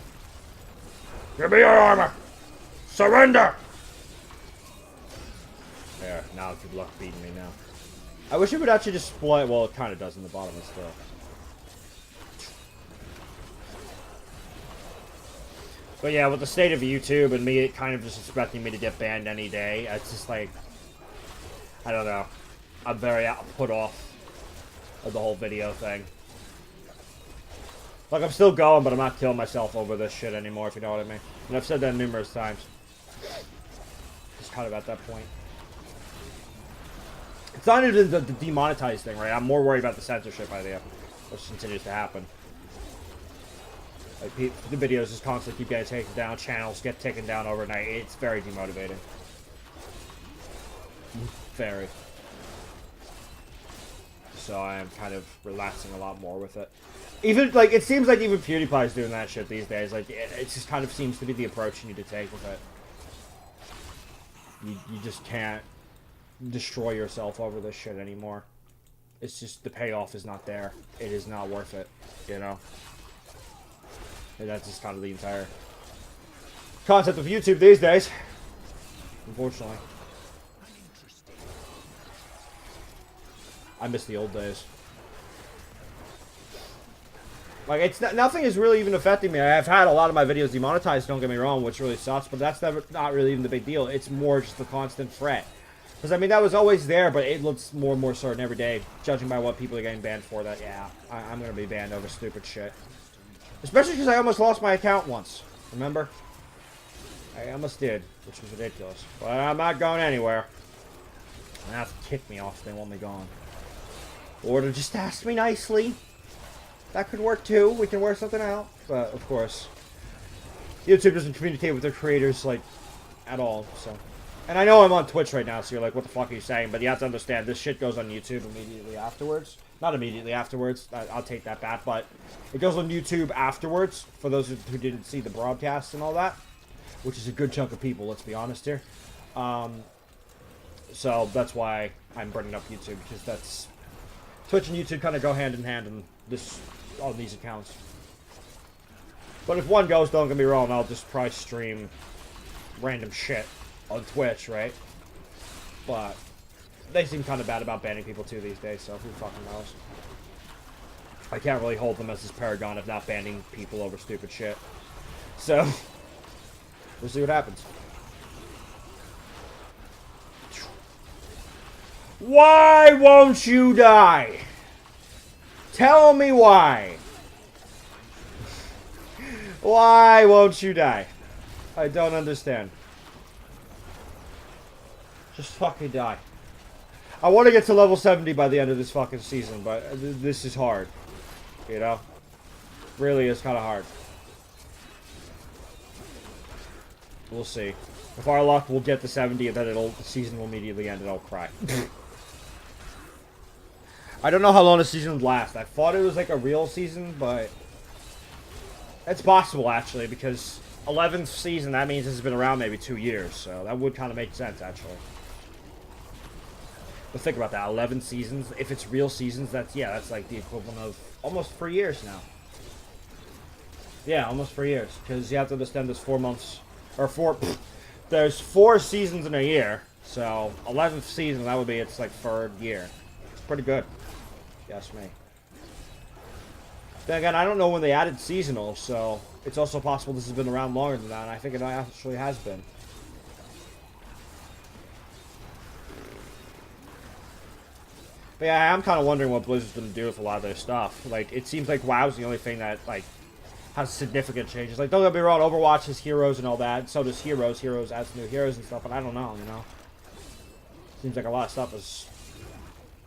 S1: Give me your armor! Surrender! There, now good luck beating me now. I wish it would actually just split. Well, it kind of does in the bottom, but still. But yeah, with the state of YouTube and me kind of just expecting me to get banned any day, it's just like, I don't know. I'm very put off of the whole video thing. Like, I'm still going, but I'm not killing myself over this shit anymore, if you know what I mean. And I've said that numerous times. Just kind of at that point. It's not even the demonetized thing, right? I'm more worried about the censorship idea, which continues to happen. Like, the videos just constantly keep getting taken down, channels get taken down overnight. It's very demotivating. Very. So I am kind of relaxing a lot more with it. Even, like, it seems like even PewDiePie's doing that shit these days. Like, it just kind of seems to be the approach you need to take with it. You just can't destroy yourself over this shit anymore. It's just, the payoff is not there. It is not worth it, you know? And that's just kind of the entire concept of YouTube these days. Unfortunately. I miss the old days. Like, it's nothing is really even affecting me. I've had a lot of my videos demonetized, don't get me wrong, which really sucks, but that's not really even the big deal. It's more just the constant threat. Because, I mean, that was always there, but it looks more and more certain every day, judging by what people are getting banned for, that, yeah, I'm going to be banned over stupid shit. Especially because I almost lost my account once. Remember? I almost did, which was ridiculous. But I'm not going anywhere. They have to kick me off if they want me gone. Or to just ask me nicely. That could work too. We can work something out. But, of course, YouTube doesn't communicate with their creators, like, at all, so. And I know I'm on Twitch right now, so you're like, what the fuck are you saying? But you have to understand, this shit goes on YouTube immediately afterwards. Not immediately afterwards. I'll take that back. But it goes on YouTube afterwards, for those who didn't see the broadcast and all that. Which is a good chunk of people, let's be honest here. So that's why I'm bringing up YouTube, because that's... Twitch and YouTube kind of go hand in hand on these accounts. But if one goes, don't get me wrong, I'll just probably stream random shit on Twitch, right? But they seem kind of bad about banning people too these days, so who fucking knows? I can't really hold them as this paragon of not banning people over stupid shit. So, we'll see what happens. Why won't you die? Tell me why. Why won't you die? I don't understand. Just fucking die. I want to get to level 70 by the end of this fucking season, but this is hard. You know? Really is kind of hard. We'll see. If our luck, we'll get to 70 and then the season will immediately end and I'll cry. I don't know how long the season would last. I thought it was like a real season, but it's possible actually, because 11th season, that means this has been around maybe 2 years, so that would kind of make sense actually. But think about that, 11 seasons. If it's real seasons, that's like the equivalent of almost 3 years now. Yeah, almost 3 years, because you have to understand there's 4 months, or there's 4 seasons in a year, so 11th season, that would be its like 3rd year. It's pretty good. Yes, me. Then again, I don't know when they added seasonal, so it's also possible this has been around longer than that, and I think it actually has been. But yeah, I'm kind of wondering what Blizzard's going to do with a lot of their stuff. Like, it seems like WoW's the only thing that, like, has significant changes. Like, don't get me wrong, Overwatch has heroes and all that, so does Heroes. Heroes adds new heroes and stuff, but I don't know, you know? Seems like a lot of stuff is,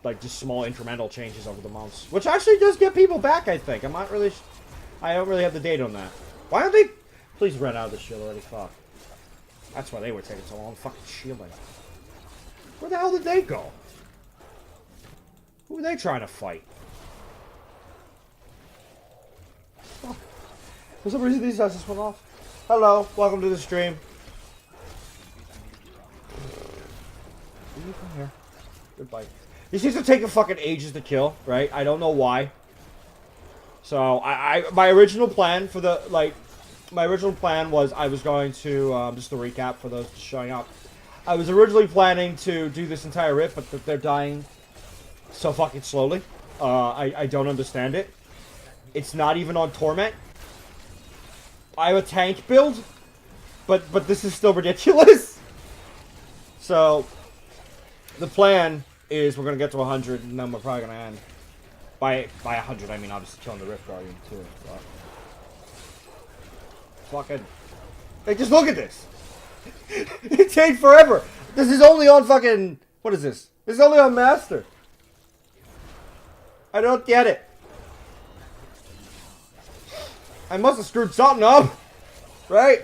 S1: like, just small incremental changes over the months. Which actually does get people back, I think. I don't really have the date on that. Why don't they... Please run out of this shield already, fuck. That's why they were taking so long, fucking shielding. Where the hell did they go? Who are they trying to fight? For some reason, these guys just went off. Hello, welcome to the stream. You come here. Goodbye. These things are taking fucking ages to kill, right? I don't know why. So, my original plan for the, like, my original plan was I was going to, just to recap for those showing up. I was originally planning to do this entire rift, but they're dying so fucking slowly. I don't understand it. It's not even on Torment. I have a tank build, but this is still ridiculous. So, the plan is we're gonna get to 100, and then we're probably gonna end. By 100, I mean obviously killing the Rift Guardian too. But fucking, hey, just look at this. It takes forever. This is only on fucking, what is this? This is only on Master. I don't get it. I must have screwed something up, right?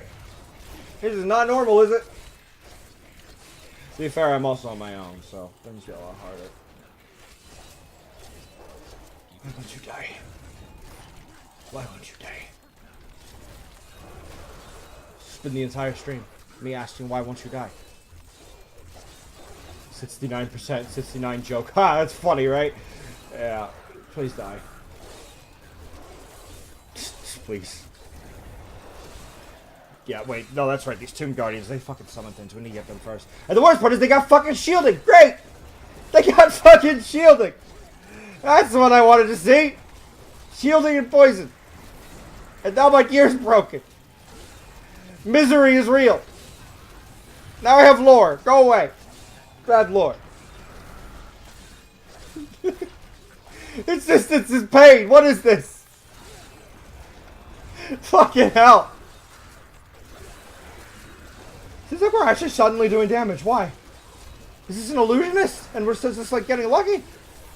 S1: This is not normal, is it? To be fair, I'm also on my own, so things get a lot harder. Why won't you die? Why won't you die? It's been the entire stream. Me asking why won't you die? 69%, 69 joke. Ha, that's funny, right? Yeah. Please die. Please. Yeah, wait. No, that's right. These Tomb Guardians, they fucking summoned things. We need to get them first. And the worst part is they got fucking shielding. Great! They got fucking shielding. That's what I wanted to see. Shielding and poison. And now my gear's broken. Misery is real. Now I have lore. Go away. Bad lore. It's pain. What is this? Fucking hell. Seems like we're actually suddenly doing damage. Why? Is this an illusionist? And we're just like getting lucky?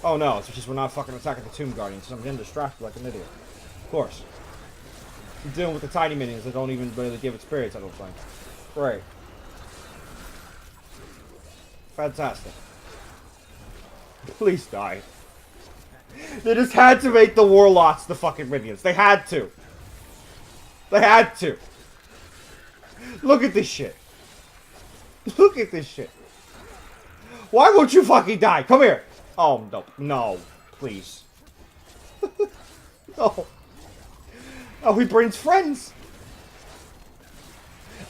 S1: Oh no, it's just we're not fucking attacking the Tomb Guardians, so I'm getting distracted like an idiot. Of course. I'm dealing with the tiny minions that don't even really give experience, I don't think. Great. Fantastic. Please die. They just had to make the warlocks the fucking minions. They had to. They had to. Look at this shit. Look at this shit. Why won't you fucking die? Come here. Oh, no. No. Please. No. Oh, he brings friends.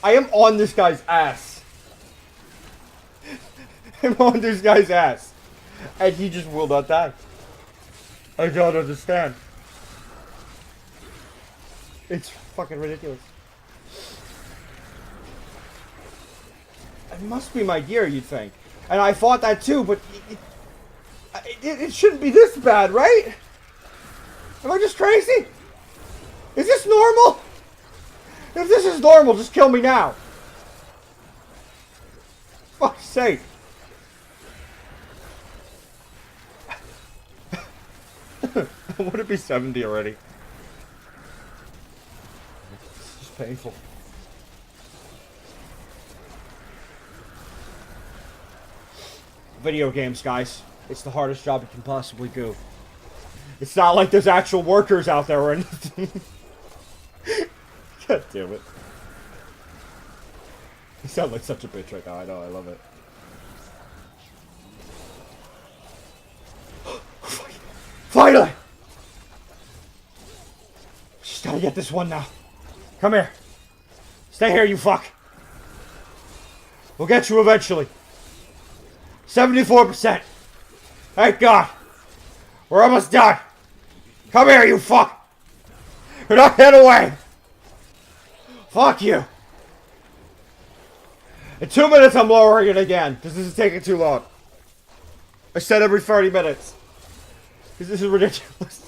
S1: I am on this guy's ass. I'm on this guy's ass. And he just will not die. I don't understand. It's fucking ridiculous. It must be my gear, you'd think. And I thought that too, but it shouldn't be this bad, right? Am I just crazy? Is this normal? If this is normal, just kill me now. Fuck's sake. Would it be 70 already? It's just painful. Video games, guys. It's the hardest job you can possibly do. It's not like there's actual workers out there or anything. God damn it. You sound like such a bitch right now. I know, I love it. Finally! Just gotta get this one now. Come here. Stay here, you fuck. We'll get you eventually. 74%. Thank God. We're almost done. Come here, you fuck. You're not head away. Fuck you. In 2 minutes, I'm lowering it again, because this is taking too long. I said every 30 minutes. Because this is ridiculous.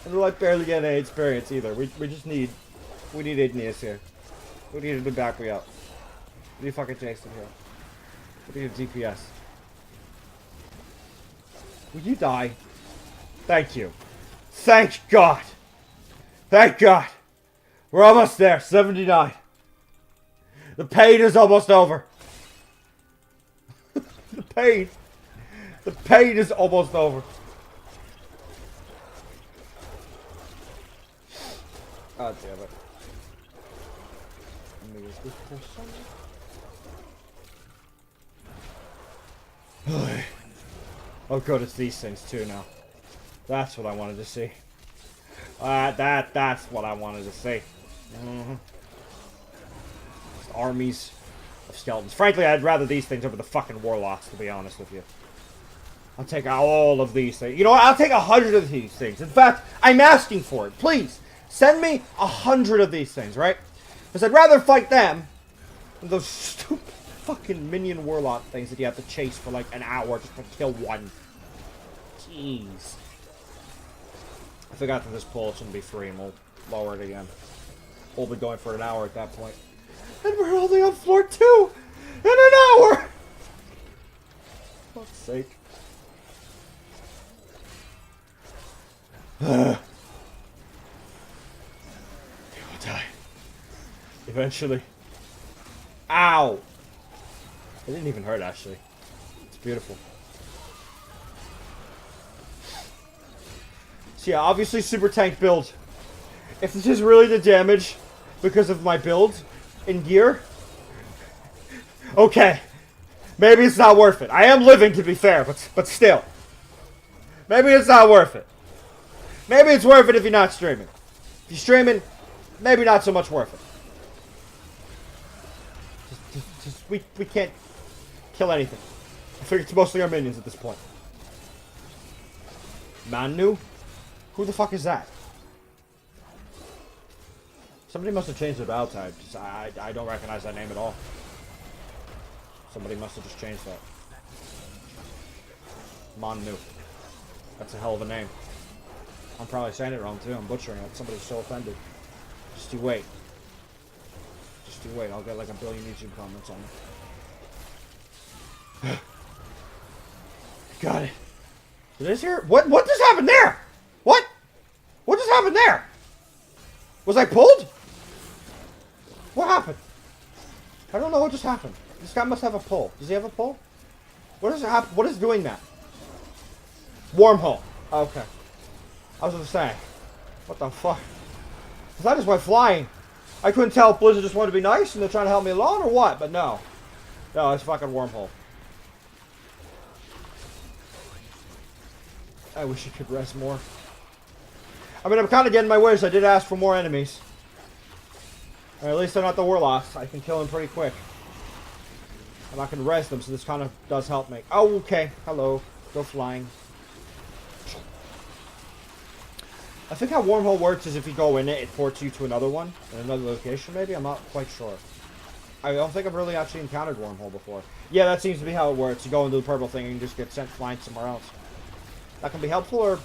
S1: And we're like barely getting any experience either. We just need... We need Igneous here. We need him to back me up. We need fucking Jason here. We need a DPS. Will you die? Thank you. Thank God. Thank God. We're almost there. 79. The pain is almost over. The pain. The pain is almost over. God damn it. Let me use this person. Oh good, it's these things too now. That's what I wanted to see. That's what I wanted to see. Armies of skeletons. Frankly, I'd rather these things over the fucking warlocks, to be honest with you. I'll take all of these things. You know what? I'll take 100 of these things. In fact, I'm asking for it. Please, send me 100 of these things, right? Because I'd rather fight them than those stupid fucking minion warlock things that you have to chase for like an hour just to kill one. Jeez. I forgot that this pull shouldn't be free, and we'll lower it again. We'll be going for an hour at that point. And we're only on floor 2 in an hour! For fuck's sake. They will die. Eventually. Ow! It didn't even hurt, actually. It's beautiful. So yeah, obviously super tank build. If this is really the damage because of my build in gear, okay. Maybe it's not worth it. I am living, to be fair, but still. Maybe it's not worth it. Maybe it's worth it if you're not streaming. If you're streaming, maybe not so much worth it. We can't kill anything. I figure it's mostly our minions at this point. Manu? Who the fuck is that? Somebody must have changed the battle type, because I don't recognize that name at all. Somebody must have just changed that. Manu. That's a hell of a name. I'm probably saying it wrong too. I'm butchering it. Somebody's so offended. Just you wait. Just you wait. I'll get like a billion YouTube comments on it. Got it. Did this here? What just happened there? What? What just happened there? Was I pulled? What happened? I don't know what just happened. This guy must have a pull. Does he have a pull? What does it happen? What is doing that? Wormhole. Okay. I was gonna say, what the fuck? Because I just went flying. I couldn't tell if Blizzard just wanted to be nice and they're trying to help me along or what, but no. No, it's fucking wormhole. I wish you could rest more. I mean, I'm kind of getting my wish. I did ask for more enemies. Or at least they're not the warlocks. I can kill them pretty quick. And I can rest them, so this kind of does help me. Oh, okay. Hello. Go flying. I think how wormhole works is if you go in it, it ports you to another one, in another location maybe? I'm not quite sure. I don't think I've really actually encountered wormhole before. Yeah, that seems to be how it works. You go into the purple thing and you just get sent flying somewhere else. That can be helpful or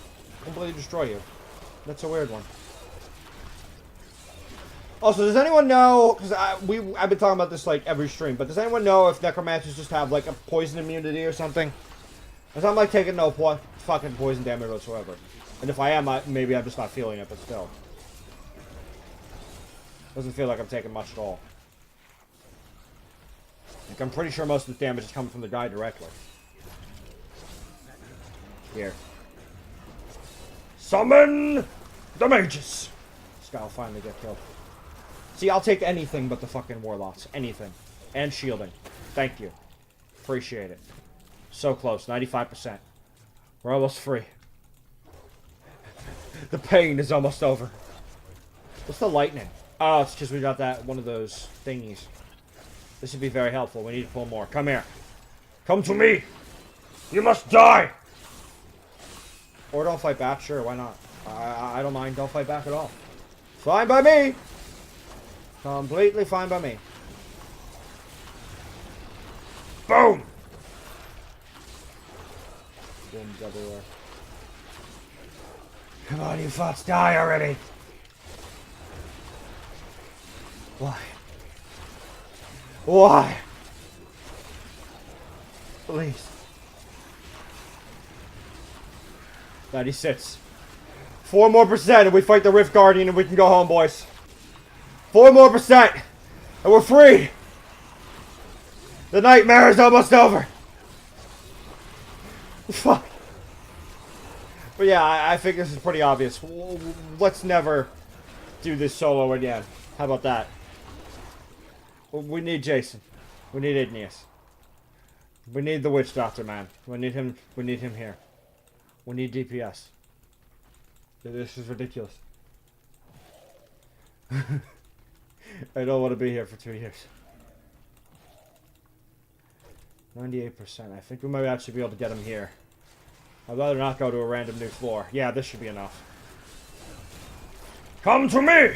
S1: completely destroy you. That's a weird one. Also, does anyone know, because I've been talking about this like every stream, but does anyone know if necromancers just have like a poison immunity or something? Because I'm like taking no fucking poison damage whatsoever. And if I am, maybe I'm just not feeling it, but still. Doesn't feel like I'm taking much at all. Like, I'm pretty sure most of the damage is coming from the guy directly. Here. Summon the mages! This guy will finally get killed. See, I'll take anything but the fucking warlocks. Anything. And shielding. Thank you. Appreciate it. So close. 95%. We're almost free. The pain is almost over. What's the lightning? Oh, it's because we got that one of those thingies. This would be very helpful. We need to pull more. Come here. Come to me! You must die! Or don't fight back. Sure, why not? I don't mind. Don't fight back at all. Fine by me! Completely fine by me. Boom! Booms everywhere. Come on, you fucks, die already! Why? Why? Please. 96. 4 more percent and we fight the Rift Guardian and we can go home, boys. 4 more percent and we're free. The nightmare is almost over. Fuck. But yeah, I think this is pretty obvious. Let's never do this solo again. How about that? We need Jason. We need Igneous. We need the Witch Doctor, man. We need him. We need him here. We need DPS. This is ridiculous. I don't want to be here for 2 years. 98%. I think we might actually be able to get him here. I'd rather not go to a random new floor. Yeah, this should be enough. Come to me!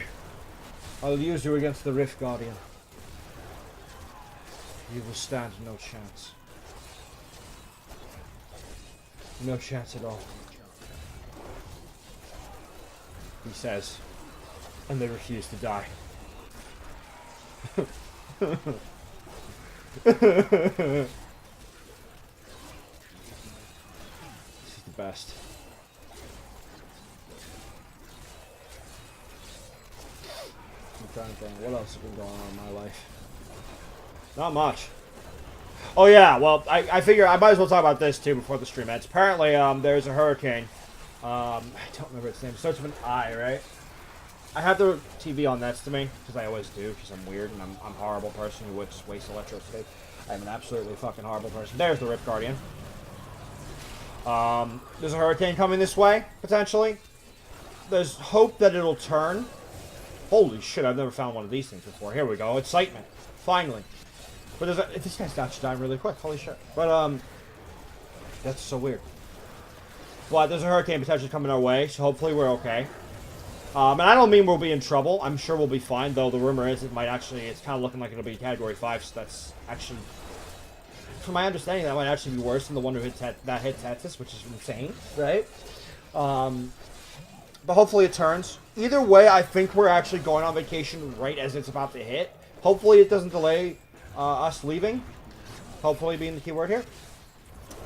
S1: I'll use you against the Rift Guardian. You will stand no chance. No chance at all. He says. And they refuse to die. This is the best. I'm trying to think, what else has been going on in my life? Not much. Oh yeah, well, I figure I might as well talk about this too before the stream ends. Apparently, there's a hurricane. I don't remember its name. It starts with an I, right? I have the TV on next to me, because I always do, because I'm weird and I'm a horrible person who would just waste electricity. I'm an absolutely fucking horrible person. There's the Rift Guardian. There's a hurricane coming this way, potentially. There's hope that it'll turn. Holy shit, I've never found one of these things before. Here we go. Excitement. Finally. But there's a, this guy's actually dying really quick. Holy shit. But, that's so weird. But there's a hurricane potentially coming our way, so hopefully we're okay. And I don't mean we'll be in trouble. I'm sure we'll be fine, though the rumor is it might actually, it's kind of looking like it'll be Category 5, so that's actually, from my understanding, that might actually be worse than the one who hit Texas, which is insane, right? But hopefully it turns. Either way, I think we're actually going on vacation right as it's about to hit. Hopefully it doesn't delay us leaving. Hopefully being the key word here.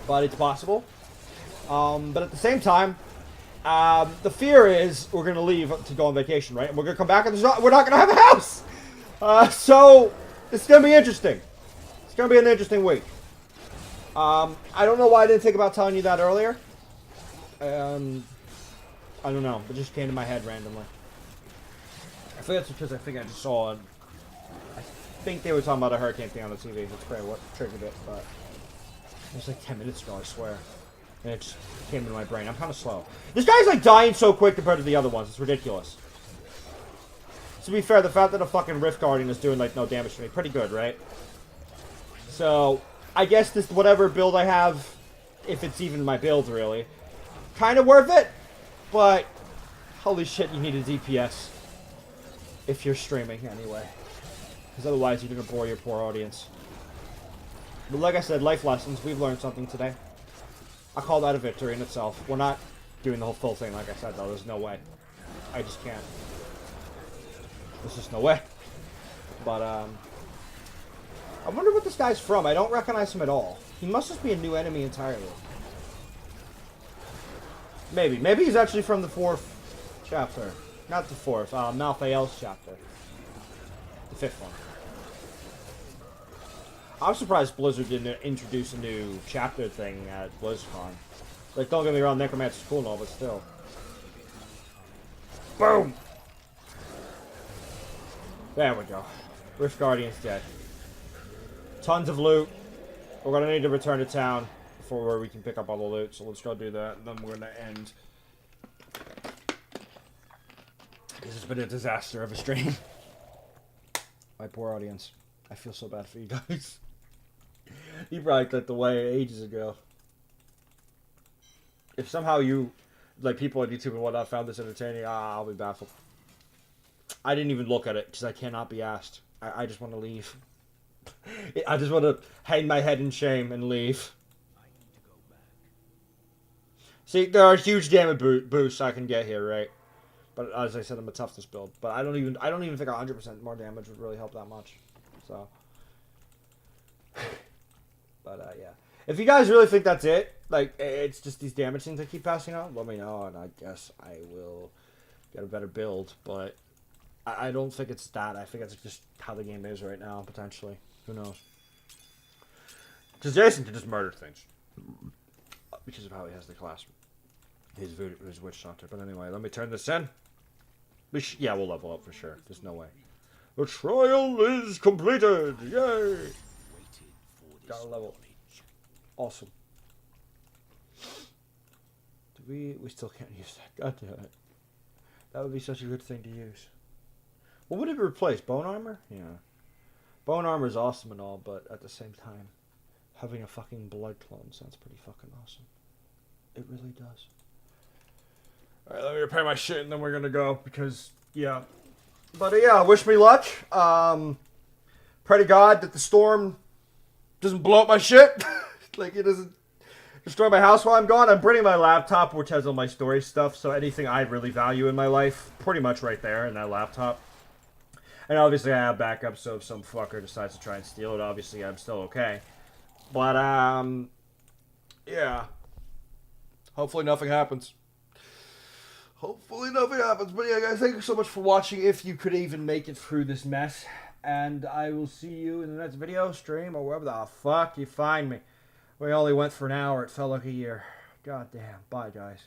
S1: But it's possible. But at the same time, the fear is we're going to leave to go on vacation, right? And we're going to come back and we're not going to have a house! So, it's going to be interesting. It's going to be an interesting week. I don't know why I didn't think about telling you that earlier. I don't know. It just came to my head randomly. I think that's because I think I just saw it. I think they were talking about a hurricane thing on the TV. That's probably what triggered it, but it was like 10 minutes ago, I swear. And it just came into my brain. I'm kind of slow. This guy's like dying so quick compared to the other ones. It's ridiculous. To be fair, the fact that a fucking Rift Guardian is doing like no damage to me, pretty good, right? So, I guess this whatever build I have, if it's even my build really, kind of worth it. But, holy shit, you need a DPS if you're streaming anyway. Because otherwise you're going to bore your poor audience. But like I said, life lessons. We've learned something today. I call that a victory in itself. We're not doing the whole full thing like I said, though. There's no way. I just can't. There's just no way. But, I wonder what this guy's from. I don't recognize him at all. He must just be a new enemy entirely. Maybe. Maybe he's actually from the 4th chapter. Not the 4th. Malthael's chapter. The 5th one. I'm surprised Blizzard didn't introduce a new chapter thing at BlizzCon. Like, don't get me wrong, Necromancer's cool and all, but still. Boom! There we go. Rift Guardian's dead. Tons of loot. We're gonna need to return to town before we can pick up all the loot, so let's go do that, and then we're gonna end. This has been a disaster of a stream. My poor audience. I feel so bad for you guys. You probably clicked away ages ago. If somehow you, like people on YouTube and whatnot, found this entertaining, I'll be baffled. I didn't even look at it, because I cannot be asked. I just want to leave. I just want to hang my head in shame and leave. See, there are huge damage boosts I can get here, right? But as I said, I'm a toughness build. But I don't even think 100% more damage would really help that much. So, but yeah. If you guys really think that's it, like it's just these damage things I keep passing on, let me know, and I guess I will get a better build. But I don't think it's that. I think it's just how the game is right now, potentially. Who knows? Because Jason can just murder things because of how he has the class. His Witch Hunter. But anyway, let me turn this in. Yeah, we'll level up for sure. There's no way. The trial is completed! Yay! Got a level. Awesome. We still can't use that. God damn it. That would be such a good thing to use. What would it replace? Bone armor? Yeah. Bone armor is awesome and all, but at the same time, having a fucking blood clone sounds pretty fucking awesome. It really does. Alright, let me repair my shit and then we're gonna go, because, yeah. But yeah, wish me luck. Pray to God that the storm doesn't blow up my shit. Like, it doesn't destroy my house while I'm gone. I'm bringing my laptop, which has all my story stuff, so anything I really value in my life, pretty much right there in that laptop. And obviously I have backup, so if some fucker decides to try and steal it, obviously I'm still okay. But, yeah. Hopefully nothing happens. Hopefully nothing happens. But yeah, guys, thank you so much for watching, if you could even make it through this mess. And I will see you in the next video, stream, or wherever the fuck you find me. We only went for an hour. It felt like a year. God damn. Bye, guys.